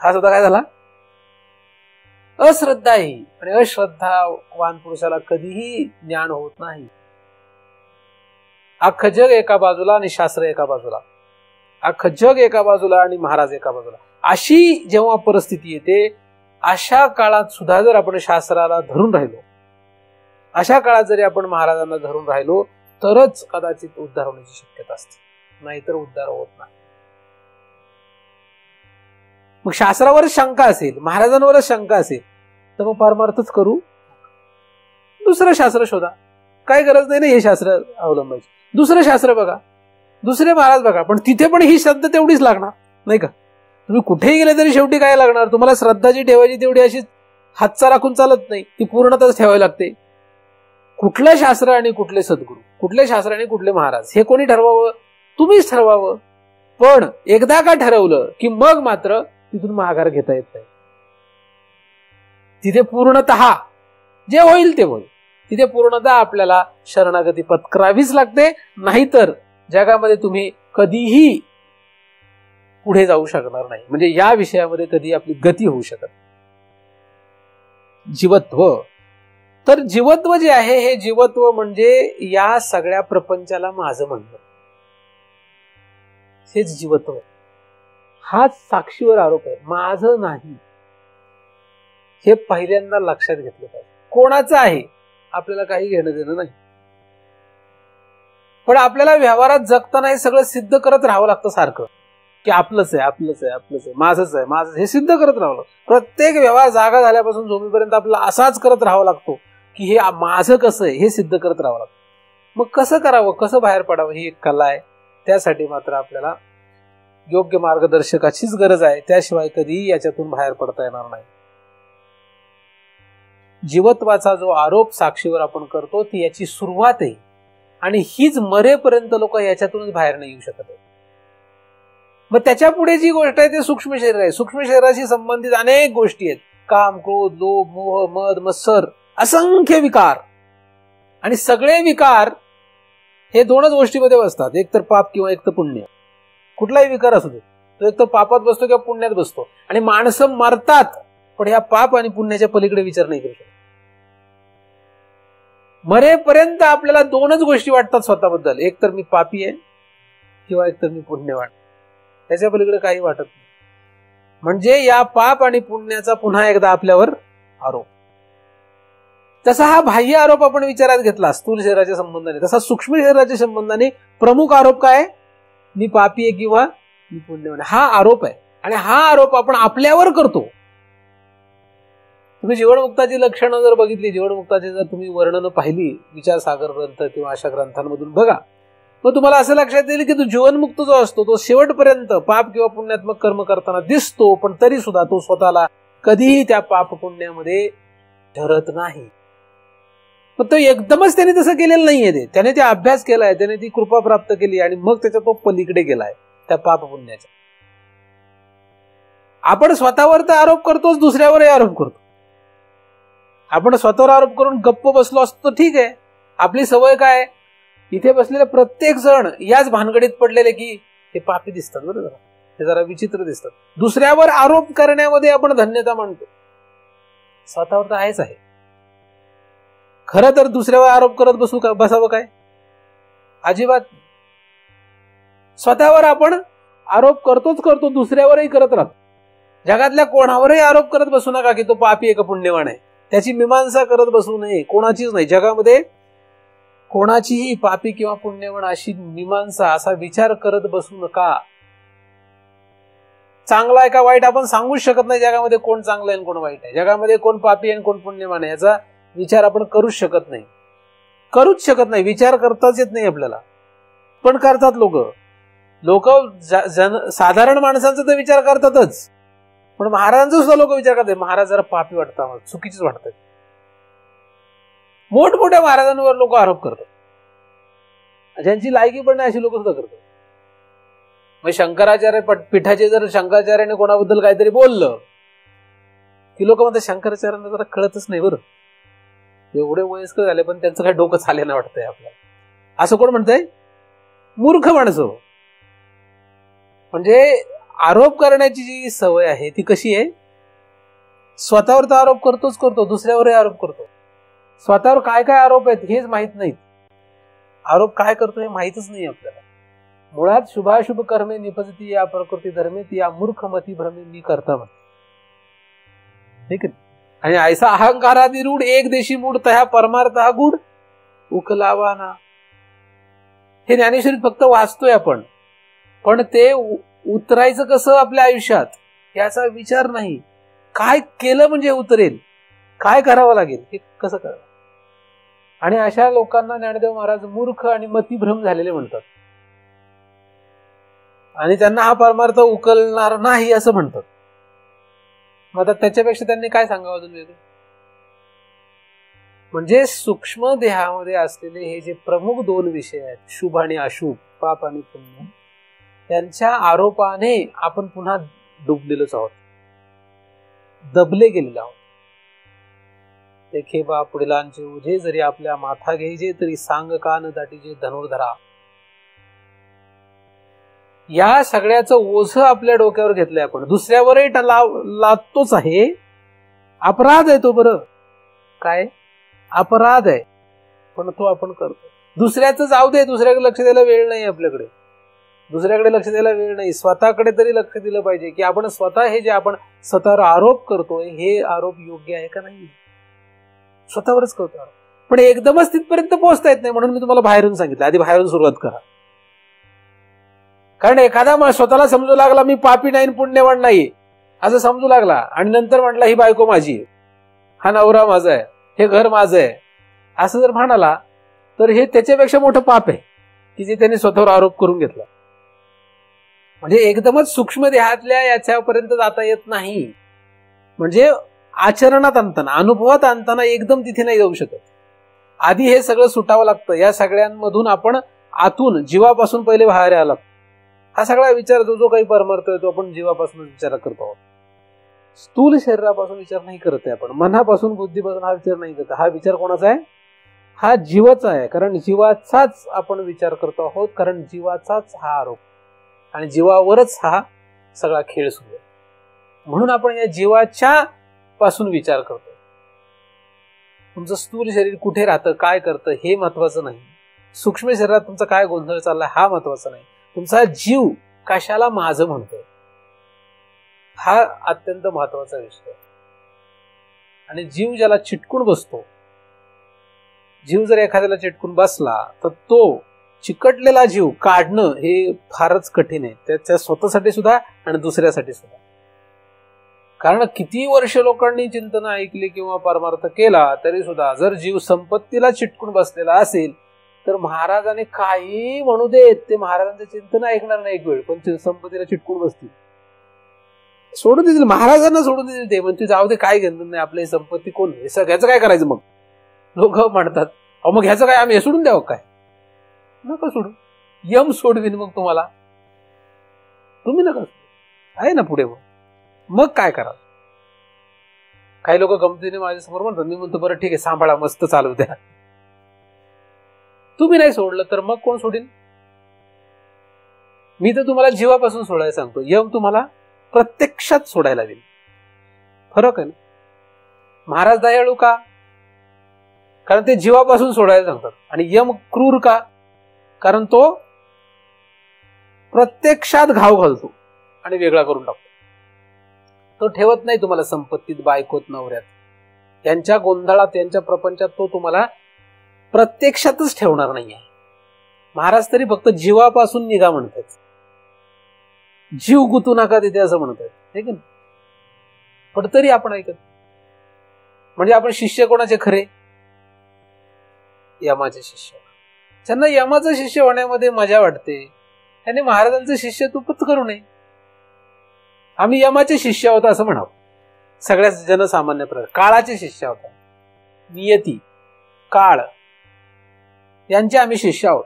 हा सुद्धा काय झाला? अश्रद्धा ही. आणि अश्रद्धावान पुरुषाला कधीही ज्ञान होत नाही. अख्खं जग एका बाजूला आणि शास्त्र एका बाजूला, अख्खं जग एका बाजूला आणि महाराज एका बाजूला, अशी जेव्हा परिस्थिती येते, अशा काळात सुद्धा जर आपण शास्त्राला धरून राहिलो, अशा काळात जरी आपण महाराजांना धरून राहिलो, तरच कदाचित उद्धार होण्याची शक्यता असते, नाहीतर उद्धार होत नाही. मग शास्त्रावरच शंका असेल, महाराजांवरच शंका असेल, तर मग परमार्थच करू, दुसरं शास्त्र शोधा. काय गरज नाही ना हे शास्त्र अवलंबायची. दुसरं शास्त्र बघा, दुसरे महाराज बघा, पण तिथे पण ही श्रद्धा तेवढीच लागणार नाही का? तुम्ही कुठेही गेले तरी शेवटी काय लागणार? तुम्हाला श्रद्धा जी ठेवायची तेवढी अशी हातचा राखून चालत नाही, ती पूर्णतच ठेवावी लागते. कुठलं शास्त्र आणि कुठले सद्गुरू, कुठले शास्त्र आणि कुठले महाराज, हे कोणी ठरवावं? तुम्हीच ठरवावं. पण एकदा का ठरवलं की मग मात्र तिथून माघार घेता येत नाही. तिथे पूर्णतः जे होईल ते होईल, तिथे पूर्णतः आपल्याला शरणागती पत्करावीच लागते. नाहीतर जगामध्ये तुम्ही कधीही पुढे जाऊ शकणार नाही. म्हणजे या विषयामध्ये कधी आपली गती होऊ शकत. जीवत्व, तर जीवत्व जे आहे, हे जीवत्व म्हणजे या सगळ्या प्रपंचाला माझं म्हणणं, हेच जीवत्व. हाच साक्षीवर आरोप आहे, माझं नाही. हे पहिल्यांदा लक्षात घेतलं पाहिजे. कोणाचं आहे आपल्याला काही घेणं देणं नाही. पण आपल्याला व्यवहारात जगताना हे सगळं सिद्ध करत राहावं लागतं सारखं, की आपलंच आहे, आपलंच आहे, आपलंच आहे, माझंच आहे, माझं, हे सिद्ध करत राहावं. प्रत्येक व्यवहार जागा झाल्यापासून झोपेपर्यंत आपल्याला असाच करत राहावं लागतो की हे माझं कसं आहे हे सिद्ध करत राहावं लागतं. मग कसं करावं, कसं बाहेर पडावं, ही एक कला आहे. त्यासाठी मात्र आपल्याला योग्य मार्गदर्शकाचीच गरज आहे. त्याशिवाय कधीही याच्यातून बाहेर पडता येणार नाही. जीवत्वाचा जो आरोप साक्षीवर आपण करतो ती याची सुरुवात आहे, आणि हीच मरेपर्यंत लोक याच्यातूनच बाहेर नाही येऊ शकत. मग त्याच्या पुढे जी गोष्ट आहे ते सूक्ष्म शरीर आहे. सूक्ष्म शरीराशी संबंधित अनेक गोष्टी आहेत. काम, क्रोध, लोभ, मोह, मद, मत्सर, असंख्य विकार. आणि सगळे विकार हे दोनच गोष्टीमध्ये बसतात, एक तर पाप किंवा एक तर पुण्य. कुठलाही विकार असू दे, तो एक तर पापात बसतो किंवा पुण्यात बसतो. आणि माणसं मरतात, पण ह्या पाप आणि पुण्याच्या पलीकडे विचार नाही करू शकत. मरेपर्यंत आपल्याला दोनच गोष्टी वाटतात स्वतःबद्दल, एक तर मी पापी आहे किंवा एक तर मी पुण्यवान. त्याच्या पलीकडे काही वाटत नाही. म्हणजे या पाप आणि पुण्याचा पुन्हा एकदा आपल्यावर आरोप. तसा हा बाह्य आरोप आपण विचारात घेतला स्थूल शरीराच्या संबंधाने, तसा सूक्ष्म शरीराच्या संबंधाने प्रमुख आरोप काय? मी पापी आहे किंवा मी पुण्यवान, हा आरोप आहे. आणि हा आरोप आपण आपल्यावर करतो. तुम्ही जीवनमुक्ताची लक्षणं जर बघितली, जीवनमुक्ताची जर तुम्ही वर्णनं पाहिली विचारसागर ग्रंथ किंवा अशा ग्रंथांमधून बघा, मग तुम्हाला असं लक्षात येईल की तो जीवनमुक्त जो असतो तो शेवटपर्यंत पाप किंवा पुण्यात्मक कर्म करताना दिसतो, पण तरी सुद्धा तो स्वतःला कधीही त्या पाप पुण्यामध्ये ठरत नाही. पण तो एकदमच त्याने तसं केलेलं नाहीये. त्याने ते अभ्यास केलाय, त्याने ती कृपा प्राप्त केली आणि मग त्याच्या तो पलीकडे गेलाय त्या पाप पुण्याच्या. आपण स्वतःवर तर आरोप करतोच, दुसऱ्यावरही आरोप करतो. आपण स्वतःवर आरोप करून गप्प बसलो असतो ठीक आहे. आपली सवय काय, इथे बसलेले प्रत्येक जण याच भानगडीत पडलेले की हे पापी दिसतात, बरोबर, हे जरा विचित्र दिसतात. दुसऱ्यावर आरोप करण्यामध्ये आपण धन्यता मानतो, स्वतःवर तर आहेच आहे. खरं तर दुसऱ्यावर आरोप करत बसावं काय? अजिबात. स्वतःवर आपण आरोप करतो, दुसऱ्यावरही करत राहतो. जगातल्या कोणावरही आरोप करत बसू नका की तो पापी आहे का पुण्यवान आहे. त्याची मीमांसा करत बसू नये, कोणाचीच नाही. जगामध्ये कोणाचीही पापी किंवा पुण्यवान अशी मीमांसा, असा विचार करत बसू नका. चांगला आहे का वाईट आपण सांगूच शकत नाही. जगामध्ये कोण चांगलं आहे आणि कोण वाईट आहे, जगामध्ये कोण पापी आहे आणि कोण पुण्यवान आहे, याचा विचार आपण करूच शकत नाही. विचार करताच येत नाही आपल्याला. पण करतात लोक साधारण माणसांचा तर विचार करतातच, पण महाराजांचा सुद्धा लोक विचार करतात. महाराज जरा पापी वाटतात, चुकीचीच वाटतात. मोठमोठ्या महाराजांवर लोक आरोप करतात, ज्यांची लायकी पण नाही अशी लोक सुद्धा करतात. मग शंकराचार्य पीठाचे जर शंकराचार्याने कोणाबद्दल काहीतरी बोललं की लोक म्हणतात शंकराचार्यांना जरा कळतच नाही बरं, एवढे वयस्कर झाले पण त्यांचं काही डोकं चालेना वाटतंय आपल्याला. असं कोण म्हणतंय? मूर्ख माणसं. म्हणजे आरोप करण्याची जी सवय आहे ती कशी आहे? स्वतःवर तर आरोप करतो, दुसऱ्यावरही आरोप करतो. स्वतःवर काय काय आरोप आहेत हेच माहित नाहीत. आरोप काय करतो हे माहितच नाही आपल्याला. मुळात शुभाशुभ कर्मे निपजती या प्रकृती धर्मे ती या मूर्खमती भ्रमे मी करता म्हणते. ठीक आहे. आणि ऐसा अहंकारादी रूढ एक देशी मूढ तया परमार्थ हा गुढ उकलावाना. हे ज्ञानेश्वरीत फक्त वाचतोय आपण, पण ते उतरायचं कसं आपल्या आयुष्यात याचा विचार नाही. काय केलं म्हणजे उतरेल, काय करावं लागेल हे कसं करावं. आणि अशा लोकांना ज्ञानदेव महाराज मूर्ख आणि मतिभ्रम झालेले म्हणतात, आणि त्यांना हा परमार्थ उकलणार नाही असं म्हणतात. मग आता त्याच्यापेक्षा त्यांनी काय सांगावं अजून वेगळं? म्हणजे सूक्ष्म देहामध्ये असलेले हे जे प्रमुख दोन विषय आहेत, शुभ आणि अशुभ, पाप आणि पुण्य, त्यांच्या आरोपाने आपण पुन्हा डुबलेलोच आहोत, दबले गेलेलो आहोत. देखे बा पुढीलांचे ओझे जरी आपल्या माथा घ्यायचे तरी सांग कान दाटीचे धनुर्धरा. या सगळ्याचं ओझं आपल्या डोक्यावर घेतलंय आपण. दुसऱ्यावरही लादतोच आहे. अपराध आहे तो. बरं काय अपराध आहे, पण तो आपण करतो. दुसऱ्याचं जाऊ दे, दुसऱ्याकडे लक्ष द्यायला वेळ नाही आपल्याकडे. दुसऱ्याकडे लक्ष द्यायला वेळ नाही, स्वतःकडे तरी लक्ष दिलं पाहिजे की आपण स्वतः हे जे आपण स्वतःवर आरोप करतोय हे आरोप योग्य आहे का नाही. स्वतःवरच करतो पण एकदमच तिथपर्यंत पोहोचता येत नाही. म्हणून मी तुम्हाला बाहेरून सांगितलं, आधी बाहेरून सुरुवात करा. कारण एखादा स्वतःला समजू लागला मी पापी नाही पुण्यवान नाही असं समजू लागला, आणि नंतर म्हटला ही बायको माझी आहे, हा नवरा माझा आहे, हे घर माझं आहे, असं जर म्हणाला तर हे त्याच्यापेक्षा मोठं पाप आहे की जे त्याने स्वतःवर आरोप करून घेतला. म्हणजे एकदमच सूक्ष्म देहातल्या याच्यापर्यंत जाता येत नाही. म्हणजे आचरणात आणताना, अनुभवात आणताना एकदम तिथे नाही जाऊ शकत. आधी हे सगळं सुटावं लागतं. या सगळ्यांमधून आपण आतून जीवापासून पहिले बाहेर यायला लागतो. हा सगळा विचार जो काही परमार्थ आहे तो आपण जीवापासून विचार करतो आहोत. स्थूल शरीरापासून विचार नाही करत आहे आपण, मनापासून बुद्धीपासून हा विचार नाही करत. हा विचार कोणाचा आहे? हा जीवाचा आहे. कारण जीवाचाच आपण विचार करतो आहोत, कारण जीवाचाच हा आरोप आणि जीवावरच हा सगळा खेळ सुरू आहे. म्हणून आपण या जीवाच्या पासून विचार करतो. तुमचं स्थूल शरीर कुठे राहतं, काय करतं हे महत्वाचं नाही. सूक्ष्म शरीरात तुमचा काय गोंधळ चाललाय हा महत्वाचा नाही. तुमचा जीव कशाला माझं म्हणतोय हा अत्यंत महत्वाचा विषय. आणि जीव ज्याला चिटकून बसतो, जीव जर एखाद्याला चिटकून बसला तर तो चिकटलेला जीव काढणं हे फारच कठीण आहे, त्याच्या स्वतःसाठी सुद्धा आणि दुसऱ्यासाठी सुद्धा. कारण किती वर्ष लोकांनी चिंतन ऐकली किंवा परमार्थ केला तरी सुद्धा जर जीव संपत्तीला चिटकून बसलेला असेल तर महाराजांनी काही म्हणू देत, ते महाराजांचं चिंतन ऐकणार नाही एक वेळ, पण संपत्तीला चिटकून बसतील, सोडून देतील, महाराजांना सोडून देतील ते. म्हणते जाऊ दे, काय घेणं नाही, आपली संपत्ती कोण, हे सगळ्याचं काय करायचं. मग लोक म्हणतात अहो मग ह्याचं काय, आम्ही हे सोडून द्यावं काय? नका सोडू, यम सोडवीन मग तुम्हाला, तुम्ही नका आहे ना पुढे. मग काय करा. काही लोक गमतीने माझ्यासमोर म्हणतात, मी म्हणतो बरं ठीक आहे सांभाळा, मस्त चालू द्या. तुम्ही नाही सोडलं तर मग कोण सोडीन? मी तर तुम्हाला जीवापासून सोडायला सांगतो, यम तुम्हाला प्रत्यक्षात सोडायला देईल. फरक आहे ना. महाराज दयाळू का? कारण ते जीवापासून सोडायला सांगतात. आणि यम क्रूर का? कारण तो प्रत्यक्षात घाव घालतो आणि वेगळा करून टाकतो. तो ठेवत नाही तुम्हाला संपत्तीत, बायकोत, नवऱ्यात, त्यांच्या गोंधळात, त्यांच्या प्रपंचात तो तुम्हाला प्रत्यक्षातच ठेवणार नाहीये. महाराज तरी फक्त जीवापासून निघा म्हणतात, जीव गुतू नका तिथे असं म्हणतात, हे की नाही? पण तरी आपण ऐकत. म्हणजे आपण शिष्य कोणाचे खरे? यमाचे शिष्य. ज्यांना यमाचं शिष्य होण्यामध्ये मजा वाटते त्यांनी महाराजांचं शिष्य तुपच करू नये. आम्ही यमाचे शिष्य आहोत असं म्हणावं. सगळ्या जनसामान्य प्रकार काळाचे शिष्य आहोत. नियती, काळ यांचे आम्ही शिष्य आहोत.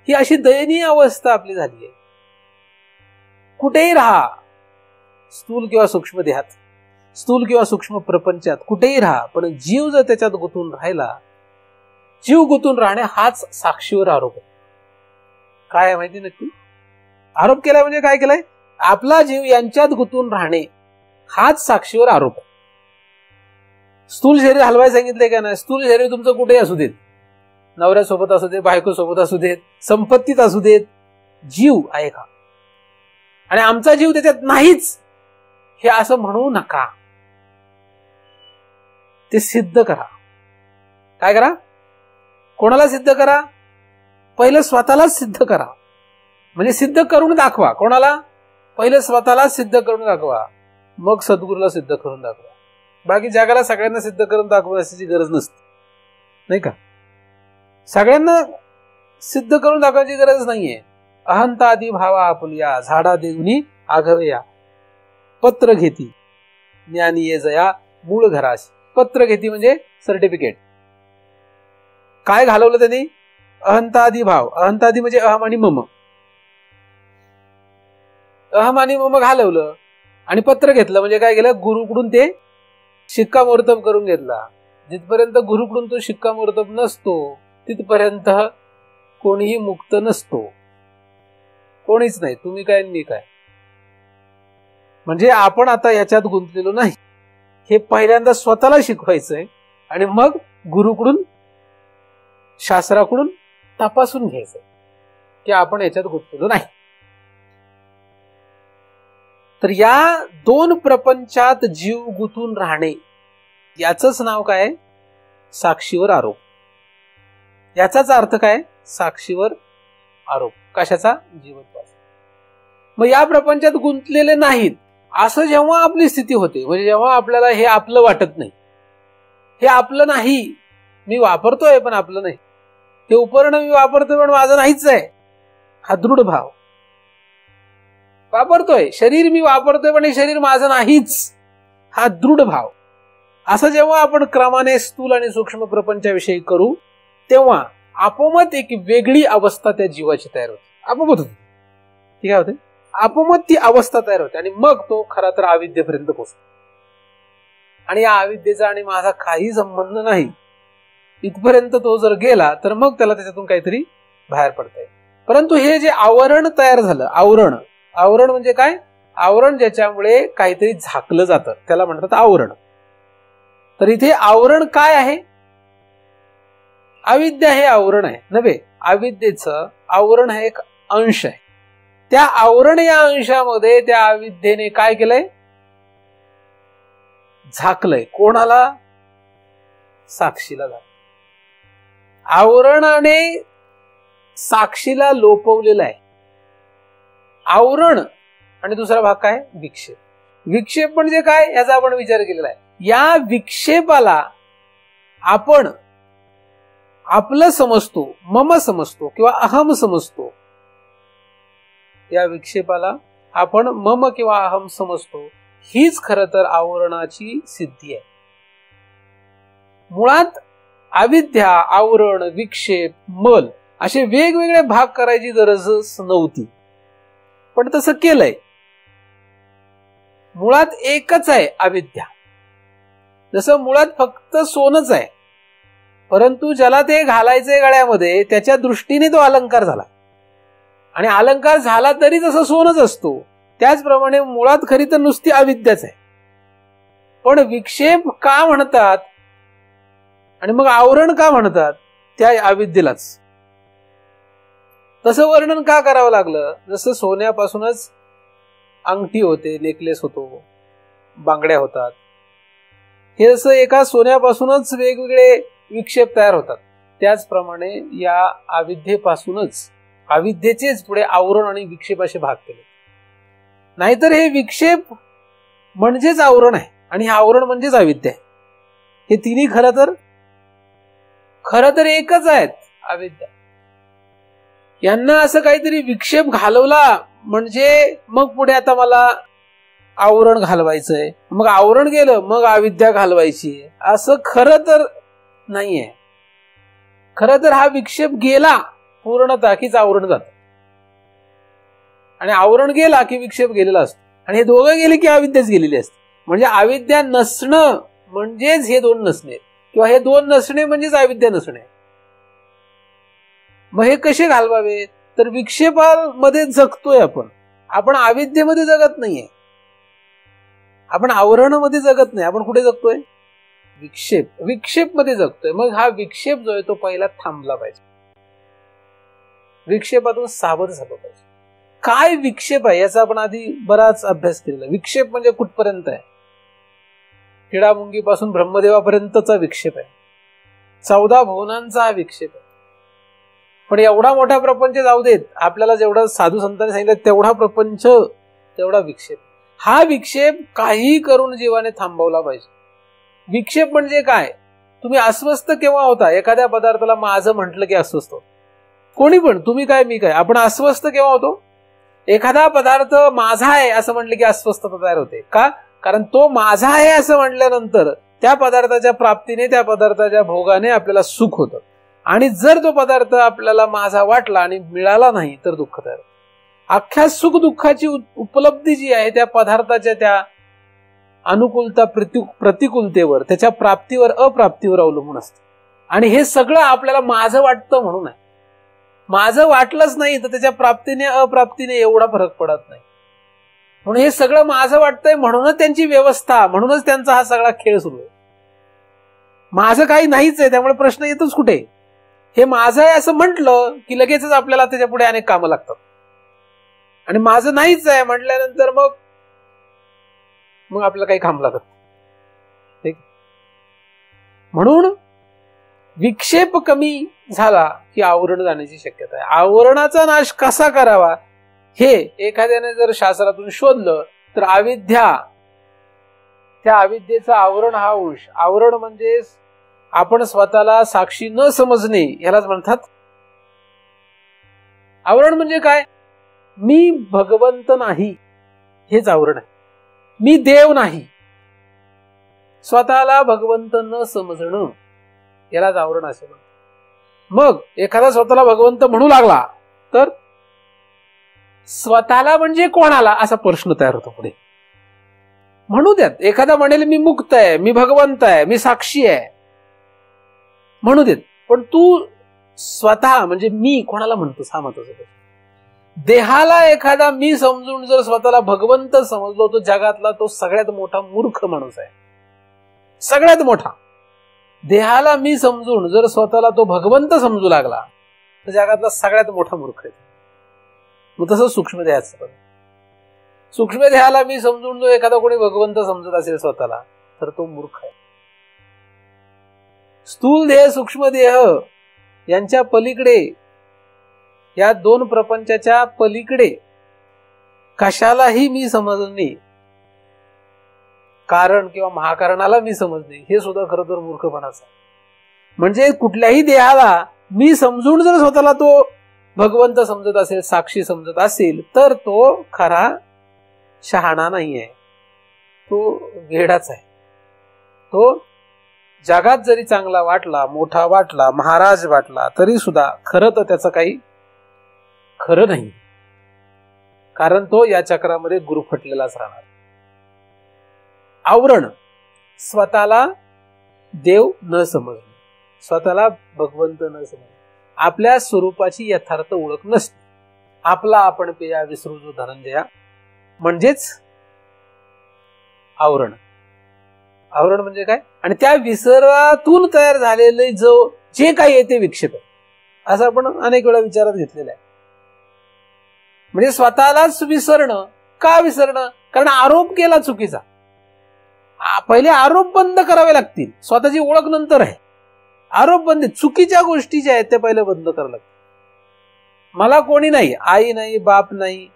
ही अशी दयनीय अवस्था आपली झाली आहे. कुठेही राहा, स्थूल किंवा सूक्ष्म देहात, स्थूल किंवा सूक्ष्म प्रपंचात कुठेही राहा, पण जीव जर त्याच्यात गुंतून राहिला, जीव गुंतून राहणे हाच साक्षीवर आरोप आहे. काय आहे माहिती नक्की? आरोप केलाय म्हणजे काय केलाय? आपला जीव यांच्यात गुंतून राहणे हाच साक्षीवर आरोप आहे. स्थूल शरीर हलवायला सांगितले का नाही? स्थूल शरीर तुमचं कुठेही असू देत, नवऱ्यासोबत असू देत, बायकोसोबत असू देत, संपत्तीत असू देत, जीव आहे का? आणि आमचा जीव त्याच्यात नाहीच हे असं म्हणू नका. ते सिद्ध करा. काय करा? कोणाला सिद्ध करा? पहिलं स्वतःलाच सिद्ध करा. म्हणजे सिद्ध करून दाखवा. कोणाला? पहिलं स्वतःलाच सिद्ध करून दाखवा, मग सद्गुरूला सिद्ध करून दाखवा. बाकी जगाला सगळ्यांना सिद्ध करून दाखवण्याची गरज नसते, नाही का? सगळ्यांना सिद्ध करून दाखवायची गरज नाहीये. अहंता आदी भावा आपुलिया, झाडा देऊनी आघवया, पत्र घेती ज्ञानी ये जया मूळ घराशी. पत्र घेती म्हणजे सर्टिफिकेट. काय घालवलं त्यांनी? अहंतादी भाव. अहंतादी म्हणजे अहम आणि मम. अहम आणि मम घालवलं आणि पत्र घेतलं म्हणजे काय केलं? गुरुकडून ते शिक्कामोर्तब करून घेतला. जिथपर्यंत गुरुकडून तो शिक्कामोर्तब नसतो तिथपर्यंत कोणीही मुक्त नसतो. कोणीच नाही, तुम्ही काय मी काय. म्हणजे आपण आता याच्यात गुंतलेलो नाही, हे पहिल्यांदा स्वतःला शिकवायचंय आणि मग गुरुकडून, शास्त्राकडून तपासून घ्यायचंय की आपण याच्यात गुंतलेलो नाही. तर या दोन प्रपंचात जीव गुंतून राहणे याचंच नाव काय? साक्षीवर आरोप. याचाच अर्थ काय? साक्षीवर आरोप. कशाचा? जीवत्वाचा. मग या प्रपंचात गुंतलेले नाहीत असं जेव्हा आपली स्थिती होते, म्हणजे जेव्हा आपल्याला हे आपलं वाटत नाही, हे आपलं नाही, मी वापरतोय पण आपलं नाही, हे उपकरण मी वापरतोय पण माझं नाहीच आहे, हा दृढ भाव. वापरतोय शरीर, मी वापरतोय पण हे शरीर माझं नाहीच, हा दृढ भाव. असं जेव्हा आपण क्रमाने स्थूल आणि सूक्ष्म प्रपंचाविषयी करू तेव्हा आपोमत एक वेगळी अवस्था त्या जीवाची तयार होते. आपोमत होते. ती काय होते? आपोमत ती अवस्था तयार होते आणि मग तो खरा तर अविद्येपर्यंत पोहोचतो. आणि या अविद्येचा आणि माझा काही संबंध नाही इथपर्यंत तो जर गेला तर मग त्याला त्याच्यातून काहीतरी बाहेर पडता येईल. परंतु हे जे आवरण तयार झालं, आवरण, आवरण म्हणजे काय? आवरण ज्याच्यामुळे काहीतरी झाकलं जातं त्याला म्हणतात आवरण. तर इथे आवरण काय आहे? अविद्या हे आवरण आहे नव्हे. अविद्येचं आवरण हे एक अंश आहे. त्या आवरण या अंशामध्ये त्या अविद्येने काय केलंय? झाकलंय. कोणाला? साक्षीला झाकलं. आवरणाने साक्षीला लोपवलेलं आहे. आवरण आणि दुसरा भाग काय? विक्षेप. विक्षेप म्हणजे काय याचा आपण विचार केलेला आहे. या विक्षेपाला आपण आपलं समजतो, मम समजतो किंवा अहम समजतो. या विक्षेपाला आपण मम किंवा अहम समजतो. हीच खरं तर आवरणाची सिद्धी आहे. मुळात अविद्या, आवरण, विक्षेप, मल असे वेगवेगळे भाग करायची गरजच नव्हती, पण तसं केलंय. मुळात एकच आहे अविद्या. जसं मुळात फक्त सोनच आहे, परंतु ज्याला ते घालायचंय गळ्यामध्ये त्याच्या दृष्टीने तो अलंकार झाला आणि अलंकार झाला तरी तसं सोनच असतो. त्याचप्रमाणे मुळात खरी तर नुसती अविद्याच आहे. पण विक्षेप का म्हणतात आणि मग आवरण का म्हणतात, त्या अविद्येलाच. तसं वर्णन का करावं लागलं? जसं सोन्यापासूनच अंगठी होते, नेकलेस होतो, बांगड्या होतात, हे जसं एका सोन्यापासूनच वेगवेगळे विक्षेप तयार होतात, त्याचप्रमाणे या अविद्येपासूनच, अविद्येचेच पुढे आवरण आणि विक्षेप असे भाग केले. नाहीतर हे विक्षेप म्हणजेच आवरण आहे आणि हे आवरण म्हणजेच अविद्या आहे. हे तिन्ही खरं तर एकच आहेत, अविद्या. यांना असं काहीतरी विक्षेप घालवला म्हणजे मग पुढे आता मला आवरण घालवायचंय, मग आवरण गेलं मग अविद्या घालवायची, असं खरं तर नाहीये. खरं तर हा विक्षेप गेला पूर्णतः कीच आवरण जात, आणि आवरण गेला की विक्षेप गेलेला असतो, आणि हे दोघं गेले की अविद्याच गेलेली असते. म्हणजे अविद्या नसणं म्हणजेच हे दोन नसणे, किंवा हे दोन नसणे म्हणजेच अविद्या नसणे. मग हे कसे घालवावे? तर विक्षेपामध्ये जगतोय आपण अविद्येमध्ये जगत नाहीये, आपण आवरणामध्ये जगत नाही. आपण कुठे जगतोय? विक्षेप मध्ये जगतोय. मग हा विक्षेप जो आहे तो पहिला थांबला पाहिजे, विक्षेपातून सावध झालं पाहिजे. काय विक्षेप आहे याचा आपण आधी बराच अभ्यास केलेला. विक्षेप म्हणजे कुठपर्यंत आहे? किडामुंगीपासून ब्रह्मदेवापर्यंतचा विक्षेप आहे. 14 भुवनांचा हा विक्षेप आहे. पण एवढा मोठा प्रपंच जाऊ देत, आपल्याला जेवढा साधू संतांनी सांगितलं तेवढा प्रपंच, तेवढा विक्षेप. हा विक्षेप काही करून जीवाने थांबवला पाहिजे. विक्षेप म्हणजे काय? तुम्ही अस्वस्थ केव्हा होता? एखाद्या पदार्थाला माझं म्हटलं की अस्वस्थ होतो. कोणी पण, तुम्ही काय मी काय, आपण अस्वस्थ केव्हा होतो? एखादा पदार्थ माझा आहे असं म्हटलं की अस्वस्थता तयार होते. का? कारण तो माझा आहे असं म्हटल्यानंतर त्या पदार्थाच्या प्राप्तीने, त्या पदार्थाच्या भोगाने आपल्याला सुख होतं. आणि जर तो पदार्थ आपल्याला माझा वाटला आणि मिळाला नाही तर दुःख तयार होतं. अख्ख्या सुख दुःखाची उपलब्धी जी आहे त्या पदार्थाच्या त्या अनुकूलता प्रतिकूलतेवर, त्याच्या प्राप्तीवर अप्राप्तीवर अवलंबून असते. आणि हे सगळं आपल्याला माझं वाटतं म्हणून आहे. माझं वाटलंच नाही तर त्याच्या प्राप्तीने अप्राप्तीने एवढा फरक पडत नाही. म्हणून हे सगळं माझं वाटतंय म्हणूनच त्यांची व्यवस्था, म्हणूनच त्यांचा हा सगळा खेळ सुरू आहे. माझं काही नाहीच आहे त्यामुळे प्रश्न येतोच कुठे? हे माझं आहे असं म्हटलं की लगेचच आपल्याला त्याच्या पुढे अनेक कामं लागतात. आणि माझं नाहीच आहे म्हटल्यानंतर मग आपल्याला काही काम लागत. ठीक. म्हणून विक्षेप कमी झाला की आवरण जाण्याची शक्यता आहे. आवरणाचा नाश कसा करावा हे एखाद्याने जर शास्त्रातून शोधलं तर अविद्या, त्या अविद्येचं आवरण हा अंश. आवरण म्हणजे आपण स्वतःला साक्षी न समजणे, यालाच म्हणतात आवरण. म्हणजे काय? मी भगवंत नाही हेच आवरण आहे. मी देव नाही, स्वतःला भगवंत न समजणं, यालाच आवरण असे म्हणतात. मग एखादा स्वतःला भगवंत म्हणू लागला तर स्वतःला म्हणजे कोणाला असा प्रश्न तयार होतो पुढे. म्हणू द्यात, एखादा म्हणेल मी मुक्त आहे, मी भगवंत आहे, मी साक्षी आहे, म्हणू देत. पण तू स्वतः म्हणजे मी कोणाला म्हणतोस हा महत्वाचा प्रश्न. देहाला एखादा मी समजून जर स्वतःला भगवंत समजलो तो जगातला तो सगळ्यात मोठा मूर्ख माणूस आहे. सगळ्यात मोठा. देहाला मी समजून जर स्वतःला तो भगवंत समजू लागला तर जगातला सगळ्यात मोठा मूर्ख आहे. मग तसं सूक्ष्म देहाचं. सूक्ष्म देहाला मी समजून जो एखादा कोणी भगवंत समजत असेल स्वतःला तर तो मूर्ख आहे. स्थूल देह, सूक्ष्म देह यांच्या पलीकडे, या दोन प्रपंचाच्या पलीकडे कशालाही मी समजणे, कारण किंवा महाकारणाला मी समजणे, हे सुद्धा खरं तर मूर्खपणाचं आहे. म्हणजे कुठल्याही देहाला मी समजून जर स्वतःला तो भगवंत समजत असेल, साक्षी समजत असेल तर तो खरा शहाणा नाही आहे, तो वेडाच आहे. तो जगात जरी चांगला वाटला, मोठा वाटला, महाराज वाटला तरी सुद्धा खरं तर त्याचं काही खरं नाही, कारण तो या चक्रामध्ये गुरफटलेलाच राहणार. आवरण, स्वतःला देव न समजणे, स्वतःला भगवंत न समजणे, आपल्या स्वरूपाची यथार्थ ओळख नसते. आपला आपण पेया विसरू जो धनंजया, म्हणजेच आवरण. आवरण म्हणजे काय? आणि त्या विसरातून तयार झालेले जे काही आहे ते विक्षेप आहे, असं आपण अनेक वेळा विचारात घेतलेलं आहे. म्हणजे स्वतःलाच विसरणं. का विसरणं? कारण आरोप केला चुकीचा. पहिले आरोप बंद करावे लागतील. स्वतःची ओळख नंतर आहे. आरोप बंद, चुकीच्या गोष्टी ज्या आहेत त्या पहिले बंद कराव्या लागतील. मला कोणी नाही, आई नाही, बाप नाही,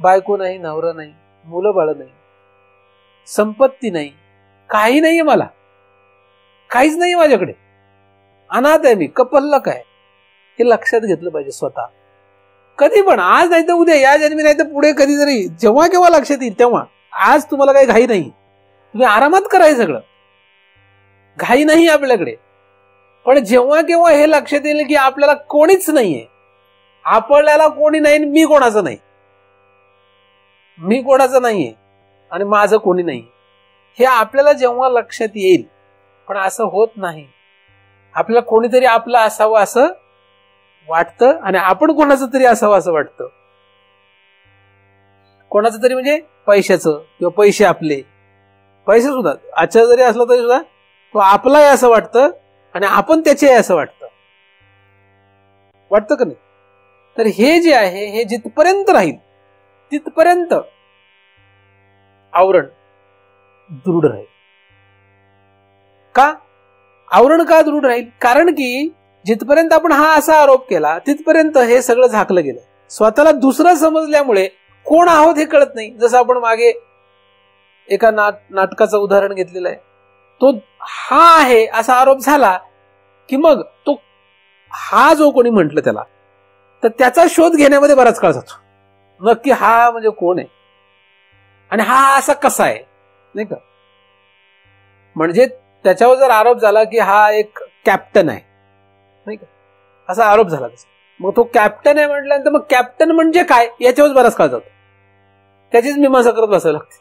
बायको नाही, नवरा नाही, मुलं बाळ नाही, संपत्ती नाही, काही नाहीये, मला काहीच नाही माझ्याकडे, अनाथ आहे मी, कपल्लक आहे. हे लक्षात घेतलं पाहिजे स्वतः. कधी पण, आज नाही तर उद्या, या जन्मी नाही तर पुढे कधीतरी, जेव्हा केव्हा लक्षात येईल तेव्हा. आज तुम्हाला काही घाई नाही, तुम्ही आरामात कराय सगळं, घाई नाही आपल्याकडे. पण जेव्हा केव्हा हे लक्षात येईल की आपल्याला कोणीच नाहीये, आपल्याला कोणी नाही, मी कोणाचं नाही, मी कोणाचं नाहीये आणि माझं कोणी नाही, हे आपल्याला जेव्हा लक्षात येईल. पण असं होत नाही. आपल्याला कोणीतरी आपलं असावं असं वाटतं आणि आपण कोणाचं तरी असावं असं वाटतं. कोणाचं तरी म्हणजे पैशाचं, किंवा पैसे आपले, पैसे सुद्धा अच्छा जरी असला तरी सुद्धा तो आपला आहे असं वाटतं आणि आपण त्याचे आहे असं वाटतं. वाटतं का नाही? तर हे जे आहे हे जिथपर्यंत राहील तिथपर्यंत आवरण दृढ राहील. का आवरण का दृढ राहील? कारण की जिथपर्यंत आपण हा असा आरोप केला तिथपर्यंत हे सगळं झाकलं गेलं. स्वतःला दुसरं समजल्यामुळे कोण आहोत हे कळत नाही. जसं आपण मागे एका नाटकाचं उदाहरण घेतलेलं आहे. तो हा आहे असा आरोप झाला की मग तो हा जो कोणी म्हटलं त्याला, तर त्याचा शोध घेण्यामध्ये बराच काळ जातो. नक्की हा म्हणजे कोण आहे आणि हा असा कसा आहे, नाही का? म्हणजे त्याच्यावर जर आरोप झाला की हा एक कॅप्टन आहे, नाही का, असा आरोप झाला, मग तो कॅप्टन आहे म्हटल्यानंतर मग कॅप्टन म्हणजे काय याच्यावर बराच काळ जातो. त्याचीच मीमांसा करत बसावं लागते.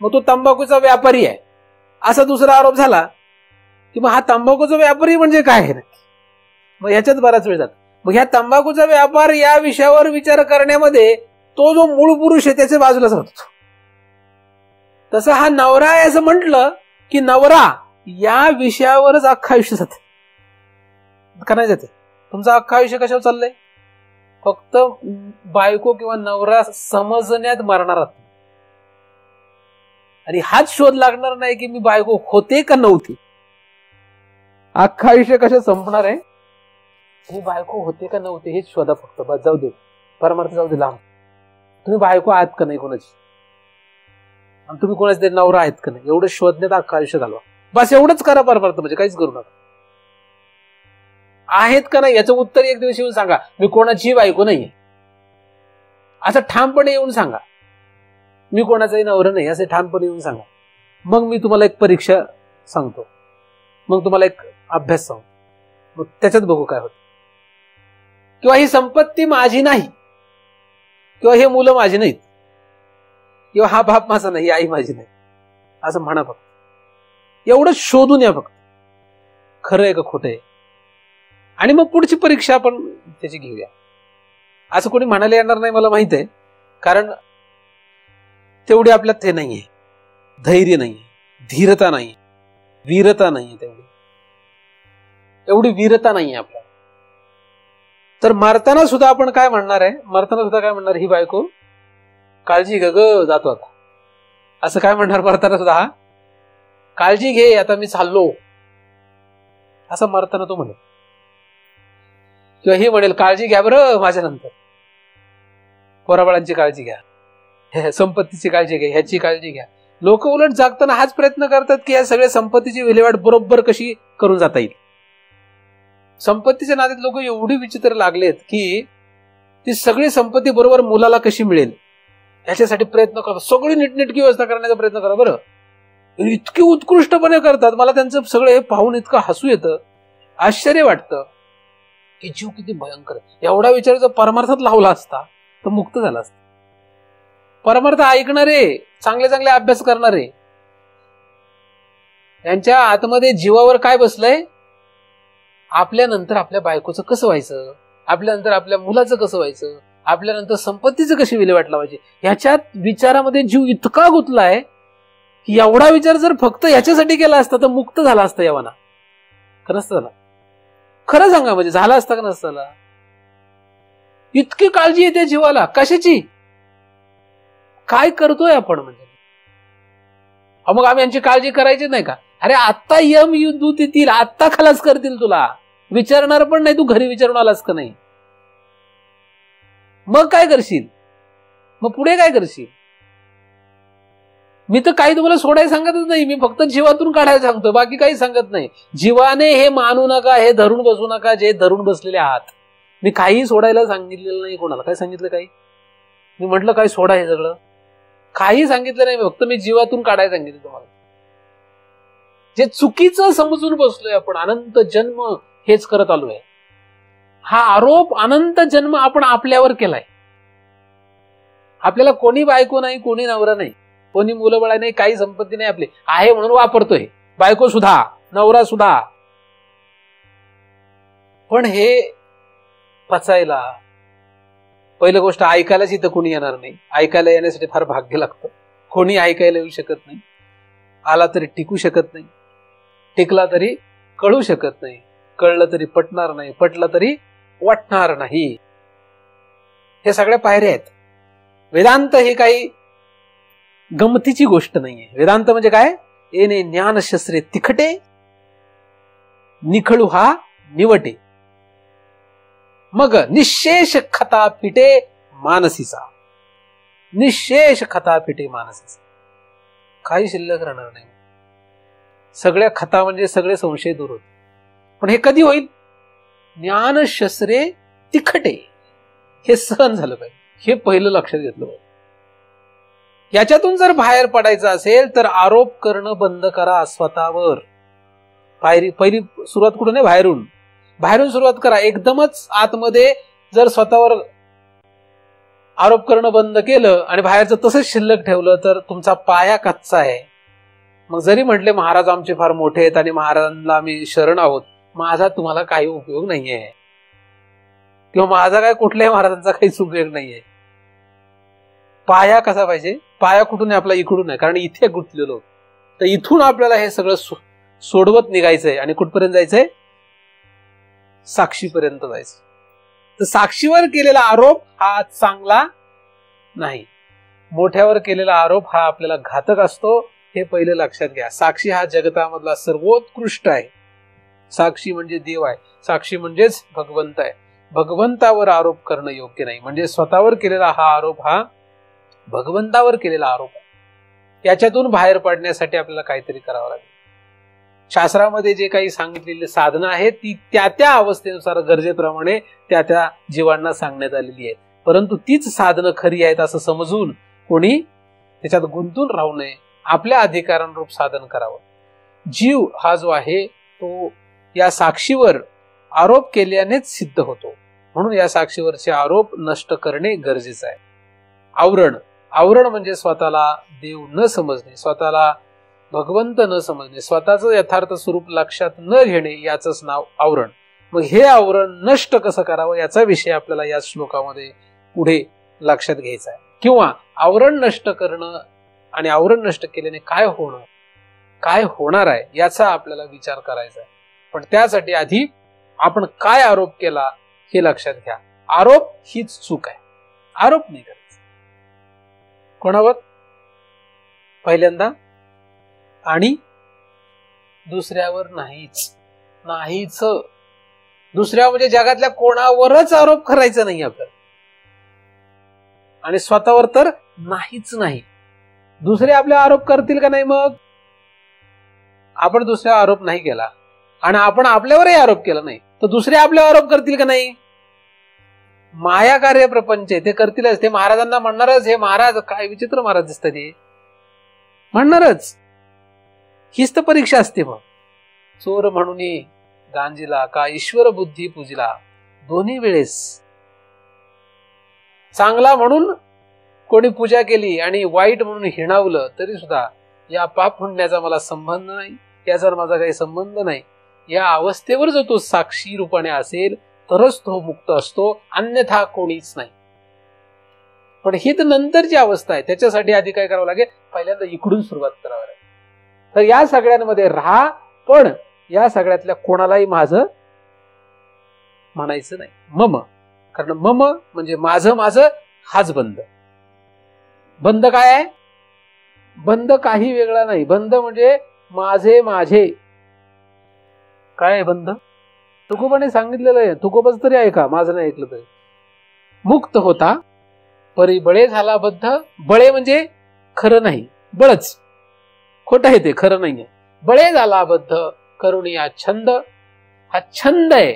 मग तो तंबाखूचा व्यापारी आहे असा दुसरा आरोप झाला की मग हा तंबाखूचा व्यापारी म्हणजे काय आहे नक्की, मग ह्याच्यात बराच वेळ जातो. मग ह्या तंबाखूचा व्यापार या विषयावर विचार करण्यामध्ये तो जो मूळ पुरुष आहे त्याच्या बाजूलाच राहतो. तसं हा नवरा आहे असं म्हटलं की नवरा या विषयावरच अख्खं आयुष्य जाते का नाही जाते? तुमचं अख्खं आयुष्य कशावर चाललंय? फक्त बायको किंवा नवरा समजण्यात मारणार आहात आणि हाच शोध लागणार नाही की मी बायको होते का नव्हती. अख्खं आयुष्य कशा संपणार आहे? मी बायको होते का नव्हते हेच शोधा फक्त. बस जाऊ दे, परमार्थ जाऊ दे लांब. तुम्ही बायको आहात का नाही कोणाची, आणि तुम्ही कोणाचे तरी नवरा आहेत का नाही, एवढं शोधण्यात अख्खं आयुष्य घालवा. बस एवढंच करा परमार्थ, म्हणजे काहीच करू नका. आहेत का नाही याचं उत्तर एक दिवस येऊन सांगा, मी कोणाची बायको नाहीये असं ठामपणे येऊन सांगा. मी कोणाचाही नवरा नाही असं ठामपणे येऊन सांगा. मग मी तुम्हाला एक परीक्षा सांगतो, मग तुम्हाला एक अभ्यास सांगतो, मग त्याच्यात बघू काय होतं. किंवा ही संपत्ती माझी नाही, किंवा हे मुलं माझी नाहीत, किंवा हा बाप माझा नाही, आई माझी नाही, असं म्हणा फक्त. एवढं शोधून या फक्त, खरं आहे का खोटं आहे. आणि मग पुढची परीक्षा आपण त्याची घेऊया. असं कोणी म्हणायला येणार नाही मला माहित आहे, कारण तेवढी आपल्यात हे नाहीये, धैर्य नाहीये, धीरता नाही, वीरता नाहीये, एवढी वीरता नाहीये आपल्याला. तर मरताना सुद्धा आपण काय म्हणणार आहे? मरताना सुद्धा काय म्हणणार? ही बायको काळजी घे ग, जातो आता, असं काय म्हणणार मरताना सुद्धा? हा काळजी घे, आता मी चाललो, असं मरताना तो म्हणेल. किंवा ही म्हणेल काळजी घ्या बरं माझ्या नंतर, पोराबाळांची काळजी घ्या, संपत्तीची काळजी घ्या, ह्याची काळजी घ्या. लोक उलट जागताना हाच प्रयत्न करतात की या सगळ्या संपत्तीची विल्हेवाट बरोबर कशी करून जाता येईल. संपत्तीच्या नादात लोक एवढी विचित्र लागलेत की ती सगळी संपत्ती बरोबर मुलाला कशी मिळेल ह्याच्यासाठी प्रयत्न करतात. सगळी नीटनेटकी व्यवस्था करण्याचा प्रयत्न करा बरं. इतकी उत्कृष्टपणे करतात, मला त्यांचं सगळं हे पाहून इतकं हसू येतं, आश्चर्य वाटतं की जीव किती भयंकर आहे. एवढा विचार जर परमार्थात लावला असता तर मुक्त झाला असता. परमार्थ ऐकणारे, चांगले चांगले अभ्यास करणारे, यांच्या आतमध्ये जीवावर काय बसलंय? आपल्यानंतर आपल्या बायकोचं कसं व्हायचं, आपल्यानंतर आपल्या मुलाचं कसं व्हायचं, आपल्यानंतर संपत्तीचं कशी विल्हेवाट लावायची, ह्याच्यात विचारामध्ये जीव इतका गुंतलाय की एवढा विचार जर फक्त ह्याच्यासाठी केला असता तर मुक्त झाला असता यवना. का नसतं झाला? खरं सांगा, म्हणजे झाला असता का नसता झाला? इतकी काळजी येते जीवाला. कशाची? काय करतोय आपण? म्हणजे मग आम्ही यांची काळजी करायची नाही का? अरे आत्ता यम दूत येतील, आत्ता खलास करतील तुला, विचारणार पण नाही. तू घरी विचारून आलास का नाही? मग काय करशील? मग पुढे काय करशील? मी तर काही तुम्हाला सोडायला सांगतच नाही, मी फक्त जीवातून काढायला सांगतो, बाकी काही सांगत नाही. जीवाने हे मानू नका, हे धरून बसू नका जे धरून बसलेले आहात. मी काही सोडायला सांगितलेलं नाही कोणाला. काय सांगितलं? काही मी म्हटलं काय सोडा हे सगळं? काही सांगितलं नाही, फक्त मी जीवातून काढायला सांगितलं तुम्हाला. जे चुकीचं समजून बसलोय आपण, अनंत जन्म हेच करत आलोय. हा आरोप अनंत जन्म आपण आपल्यावर केलाय. आपल्याला कोणी बायको नाही, कोणी नवरा नाही, कोणी मुलं बाळा नाही, काही संपत्ती नाही आपली, आहे म्हणून वापरतोय. बायको सुद्धा, नवरा सुद्धा. पण हे पचायला पहिली गोष्ट ऐकायलाच इथं कोणी येणार नाही. ऐकायला येण्यासाठी फार भाग्य लागतं. कोणी ऐकायला येऊ शकत नाही. आला तरी टिकू शकत नाही, टिकला तरी कळू शकत नाही, कळलं तरी पटणार नाही, पटलं तरी वाटणार नाही. हे सगळ्या पायऱ्या आहेत. वेदांत हे काही गमतीची गोष्ट नाहीये. वेदांत म्हणजे काय? येणे ज्ञान शस्त्रे तिखटे, निखळू हा निवटे, मग निशेष खता फिटे मानसीचा. निशेष खता फिटे मानसीचा. काही शिल्लक राहणार नाही. सगळ्या खता म्हणजे सगळे संशय दूर होत. पण हे कधी होईल? ज्ञान शस्त्रे तिखटे, हे सहन झालं पाहिजे. हे पहिलं लक्षात घेतलं पाहिजे. याच्यातून जर बाहेर पडायचं असेल तर आरोप करणं बंद करा स्वतःवर. पहिली सुरुवात कुठून आहे? बाहेरून. बाहेरून सुरुवात करा. एकदमच आतमध्ये जर स्वतःवर आरोप करणं बंद केलं आणि बाहेरचं तसंच शिल्लक ठेवलं तर तुमचा पाया कच्चा आहे. मग जरी म्हटले महाराज आमचे फार मोठे आहेत आणि महाराजांना आम्ही शरण आहोत, माझा तुम्हाला काही उपयोग नाहीये, किंवा माझा काय कुठल्याही महाराजांचा काहीच उपयोग नाहीये. पाया कसा पाहिजे? पाया कुठून आहे? आपला इकडून आहे, कारण इथे गुंतलेलो. तर इथून आपल्याला हे सगळं सोडवत निघायचंय आणि कुठपर्यंत जायचंय? साक्षीपर्यंत जायचं. तर साक्षीवर केलेला आरोप हा चांगला नाही. मोठ्यावर केलेला आरोप हा आपल्याला घातक असतो. हे पहिले लक्षात घ्या. साक्षी हा जगतामधला सर्वोत्कृष्ट आहे. साक्षी म्हणजे देव आहे. साक्षी म्हणजेच भगवंत आहे. भगवंतावर आरोप करणं योग्य नाही. म्हणजे स्वतःवर केलेला हा आरोप हा भगवंतावर केलेला आरोप आहे. याच्यातून बाहेर पडण्यासाठी आपल्याला काहीतरी करावं लागेल. शास्त्रामध्ये जे काही सांगितलेली साधनं आहेत ती त्या त्या अवस्थेनुसार गरजेप्रमाणे त्या त्या जीवांना सांगण्यात आलेली आहेत. परंतु तीच साधनं खरी आहेत असं समजून कोणी त्याच्यात गुंतून राहू नये. आपल्या अधिकारानुरूप साधन करावं. जीव हा जो आहे तो या साक्षीवर आरोप केल्यानेच सिद्ध होतो. म्हणून या साक्षीवरचे आरोप नष्ट करणे गरजेचं आहे. आवरण. आवरण म्हणजे स्वतःला देव न समजणे, स्वतःला भगवंत न समजणे, स्वतःचं यथार्थ स्वरूप लक्षात न घेणे, याचंच नाव आवरण. मग हे आवरण नष्ट कसं करावं याचा विषय आपल्याला या श्लोकामध्ये पुढे लक्षात घ्यायचा आहे. किंवा आवरण नष्ट करणं आणि आवरण नष्ट केल्याने काय होणं, काय होणार आहे याचा आपल्याला विचार करायचा आहे. पण त्यासाठी आधी आपण काय आरोप केला हे लक्षात घ्या. आरोप हीच चूक आहे. आरोप नाही करायचा. कोणावर? पहिल्यांदा. आणि दुसऱ्यावर नाहीच. नाहीच. दुसऱ्या म्हणजे जगातल्या कोणावरच आरोप करायचा नाही आपल्याला. आणि स्वतःवर तर नाहीच नाही. दुसरे आपले आरोप करतील का नाही? मग आपण दुसऱ्या आरोप नाही केला आणि आपण आपल्यावरही आरोप केला नाही तर दुसरे आपल्यावर आरोप करतील का नाही? माया कार्य प्रपंच ते करतीलच. ते महाराजांना म्हणणारच, हे महाराज काय विचित्र महाराज दिसतात, ते म्हणणारच. हीच तर परीक्षा असते. मग चोर म्हणून गांजीला का ईश्वर बुद्धी पूजिला, दोन्ही वेळेस. चांगला म्हणून कोणी पूजा केली आणि वाईट म्हणून हिणावलं तरी सुद्धा या पाप पुण्याचा मला संबंध नाही, याचा माझा काही संबंध नाही. या अवस्थेवर जो तो साक्षी रूपाने असेल तरच तो मुक्त असतो, अन्यथा कोणीच नाही. पण ही तर नंतरची अवस्था आहे. त्याच्यासाठी आधी काय करावं लागेल, पहिल्यांदा इकडून सुरुवात करावी लागेल. तर या सगळ्यांमध्ये राहा, पण या सगळ्यातल्या कोणालाही माझं म्हणायचं नाही, मम. कारण मम म्हणजे माझं माझं हाच बंध. बंध काय आहे? बंध काही वेगळा नाही. बंध म्हणजे माझे माझे. काय आहे बंध? तुकोबाने सांगितलेलं आहे. तुकोबाच तरी ऐका, माझं नाही ऐकलं तरी. मुक्त होता परी बळे झाला बद्ध. बळे म्हणजे खरं नाही, बळच. खोटं आहे ते, खरं नाहीये. बळे झाला बद्ध करुणी हा छंद. हा छंद आहे.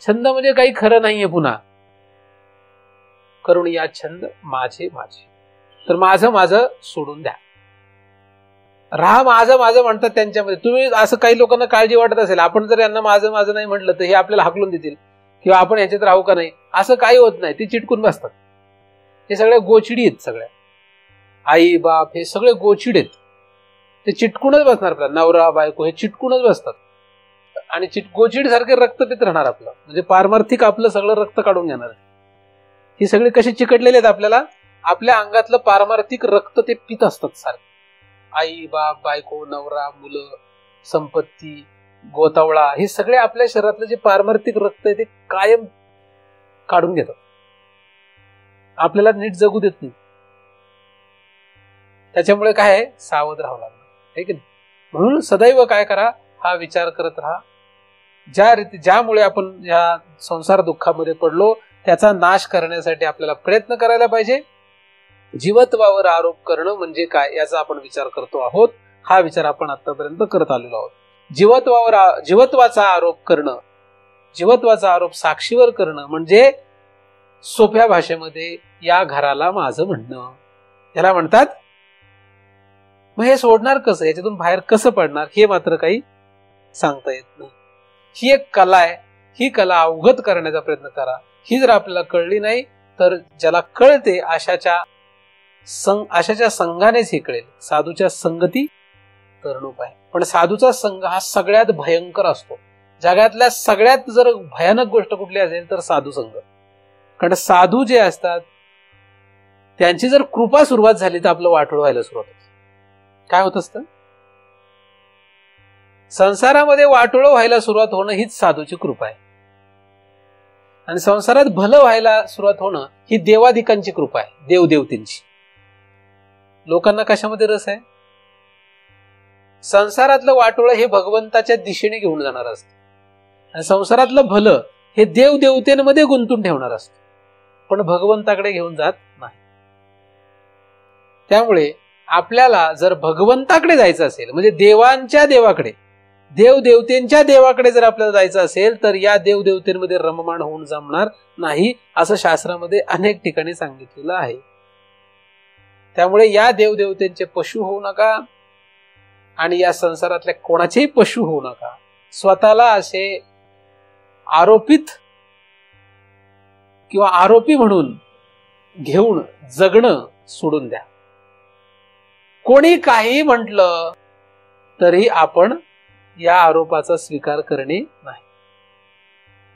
छंद म्हणजे काही खरं नाहीये. पुन्हा करुणी हा छंद माझे माझे. तर माझं माझं सोडून द्या. राहा माझं माझं म्हणतात त्यांच्यामध्ये. तुम्ही असं काही लोकांना काळजी वाटत असेल, आपण जर यांना माझं माझं नाही म्हटलं तर हे आपल्याला हाकलून देतील किंवा आपण ह्याच्यात राहू का नाही. असं काही होत नाही. ते चिटकून बसतात. हे सगळ्या गोचिडी आहेत. सगळ्या आई बाप हे सगळे गोचिड आहेत. ते चिटकूनच बसणार. आपल्याला नवरा बायको हे चिटकूनच बसतात आणि गोचिड सारखे रक्त पित राहणार आपलं. म्हणजे पारमार्थिक आपलं सगळं रक्त काढून घेणार. ही सगळे कसे चिकटलेले आहेत आपल्याला, आपल्या अंगातलं पारमार्थिक रक्त ते पित असतात सारखं. आई बाप बायको नवरा मुलं संपत्ती गोतावळा हे सगळे आपल्या शरीरातलं जे पारमार्थिक रक्त आहे ते कायम काढून घेतात. आपल्याला नीट जगू देत नाही. त्याच्यामुळे काय आहे, सावध राहावं लागणार आहे की नाही. म्हणून सदैव काय करा, हा विचार करत राहा. ज्यामुळे आपण या संसार दुःखामध्ये पडलो त्याचा नाश करण्यासाठी आपल्याला प्रयत्न करायला पाहिजे. जीवत्वावर आरोप करणं म्हणजे काय याचा आपण विचार करतो आहोत. हा विचार आपण आतापर्यंत करत आलेलो आहोत. जीवत्वाचा आरोप करणं, जीवत्वाचा आरोप साक्षीवर करणं म्हणजे सोप्या भाषेमध्ये या घराला माझं म्हणणं, याला म्हणतात. मग हे सोडणार कसं, याच्यातून बाहेर कसं पडणार हे मात्र काही सांगता येत नाही. ही एक कला आहे. ही कला अवगत करण्याचा प्रयत्न करा. ही जर आपल्याला कळली नाही तर ज्याला कळते अशाच्या संघानेच हे कळेल. साधूच्या संगती करणूप आहे. पण साधूचा संघ हा सगळ्यात भयंकर असतो. जगातल्या सगळ्यात जर भयानक गोष्ट कुठली असेल तर साधू संघ. कारण साधू जे असतात त्यांची जर कृपा सुरुवात झाली तर आपलं वाटोळ व्हायला सुरुवात होते. काय होत असतं, संसारामध्ये वाटोळ व्हायला सुरुवात होणं हीच साधूची कृपा आहे. आणि संसारात भलं व्हायला सुरुवात होणं ही देवाधिकांची कृपा आहे, देवदेवतेंची. लोकांना कशामध्ये रस आहे, संसारातलं वाटोळ हे भगवंताच्या दिशेने घेऊन जाणार असतं आणि संसारातलं भलं हे देवदेवतेंमध्ये गुंतून ठेवणार असतं, पण भगवंताकडे घेऊन जात नाही. त्यामुळे आपल्याला जर भगवंताकडे जायचं असेल म्हणजे देवांच्या देवाकडे, देवदेवतेंच्या देवाकडे जर आपल्याला जायचं असेल तर या देवदेवतेंमध्ये रममाण होऊन जमणार नाही, असं शास्त्रामध्ये अनेक ठिकाणी सांगितलेलं आहे. त्यामुळे या देवदेवतेंचे पशु होऊ नका आणि या संसारातल्या कोणाचेही पशु होऊ नका. स्वतःला असे आरोपित किंवा आरोपी म्हणून घेऊन जगणं सोडून द्या. कोणी काही म्हटलं तरी आपण या आरोपाचा स्वीकार करणे नाही.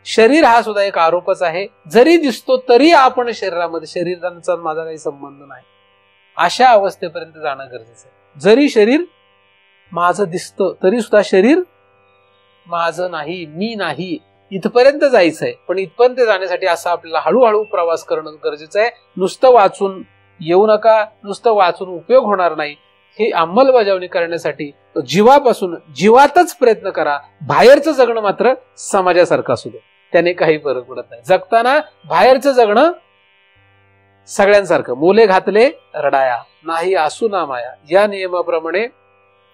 शरीर हा सुद्धा एक आरोपच आहे. जरी दिसतो तरी आपण शरीरामध्ये, शरीरांचा माझा काही संबंध नाही, अशा अवस्थेपर्यंत जाणं गरजेचं आहे. जरी शरीर माझं दिसतं तरी सुद्धा शरीर माझं नाही, मी नाही, इथपर्यंत जायचंय. पण इथपर्यंत जाण्यासाठी असं आपल्याला हळूहळू प्रवास करणं गरजेचं आहे. नुसतं वाचून येऊ नका, नुसतं वाचून उपयोग होणार नाही. हे अंमलबजावणी करण्यासाठी जीवापासून जीवातच प्रयत्न करा. बाहेरचं जगणं मात्र समाजासारखं असू दे, त्याने काही फरक पडत नाही. जगताना बाहेरचं जगणं सगळ्यांसारखं, मोले घातले रडाया नाही असू ना माया, या नियमाप्रमाणे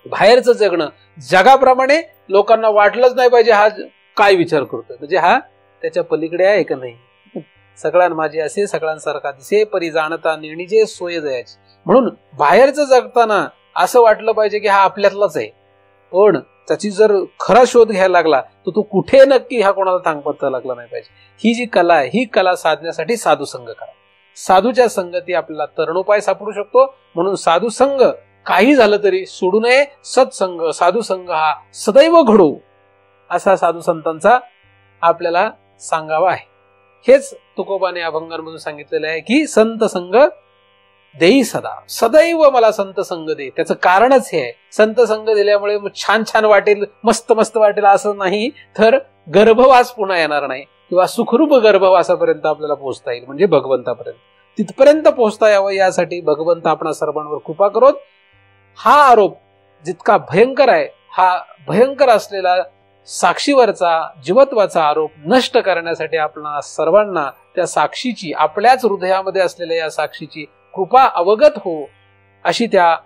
बाहेरचं जगणं जगाप्रमाणे लोकांना वाटलंच नाही पाहिजे हा काय विचार करतोय, म्हणजे हा त्याच्या पलीकडे आहे का नाही. सगळ्यां माझी असे सगळ्यांसारखा दिसे परी जाणता नेणीचे सोय जयाची. म्हणून बाहेरचं जगताना असं वाटलं पाहिजे की हा आपल्यातलाच आहे, पण त्याची जर खरा शोध घ्यायला लागला तर तो कुठे नक्की हा कोणाला थांगपत्ता लागला नाही पाहिजे. ही जी कला आहे ही कला साधण्यासाठी साधू संघ करा. साधूच्या संगती आपल्याला तरणोपाय सापडू शकतो. म्हणून साधू संघ काही झालं तरी सोडू नये. सत्संग साधू संघ हा सदैव घडो असा साधू संतांचा आपल्याला सांगावा आहे. हेच तुकोबाने अभंगांमधून सांगितलेलं आहे की संत संग देई सदा, सदैव मला संत संग दे. त्याचं कारणच हे आहे, संत संग दिल्यामुळे छान छान वाटेल, मस्त मस्त वाटेल असं नाही, तर गर्भवास पुन्हा येणार नाही किंवा सुखरूप गर्भवासापर्यंत आपल्याला पोहोचता येईल, म्हणजे भगवंतापर्यंत. तिथपर्यंत पोहोचता यावं यासाठी भगवंत आपणा सर्वांवर कृपा करोत. हा आरोप जितका भयंकर आहे, हा भयंकर असलेला साक्षीवरचा जीवत्वाचा आरोप नष्ट करण्यासाठी आपणा सर्वांना त्या साक्षीची, आपल्याच हृदयामध्ये असलेल्या या साक्षीची कृपा अवगत हो, अशी त्या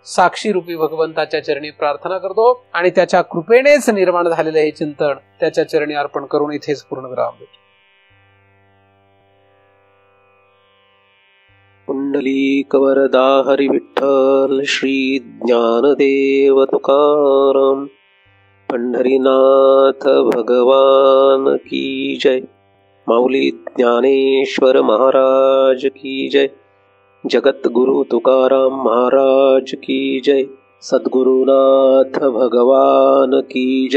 साक्षीरूपी भगवंताच्या चरणी प्रार्थना करतो. आणि त्याच्या कृपेनेच निर्माण झालेलं हे चिंतन त्याच्या चरणी अर्पण करून इथेच पूर्णविराम देतो. पुंडलीकवरदा हरी विठ्ठल श्री ज्ञानदेव तुकाराम. पंढरीनाथ भगवान की जय. माऊली ज्ञानेश्वर महाराज की जय. जगद्गुरु तुकाराम महाराज की जय. सद्गुरुनाथ भगवान की जय.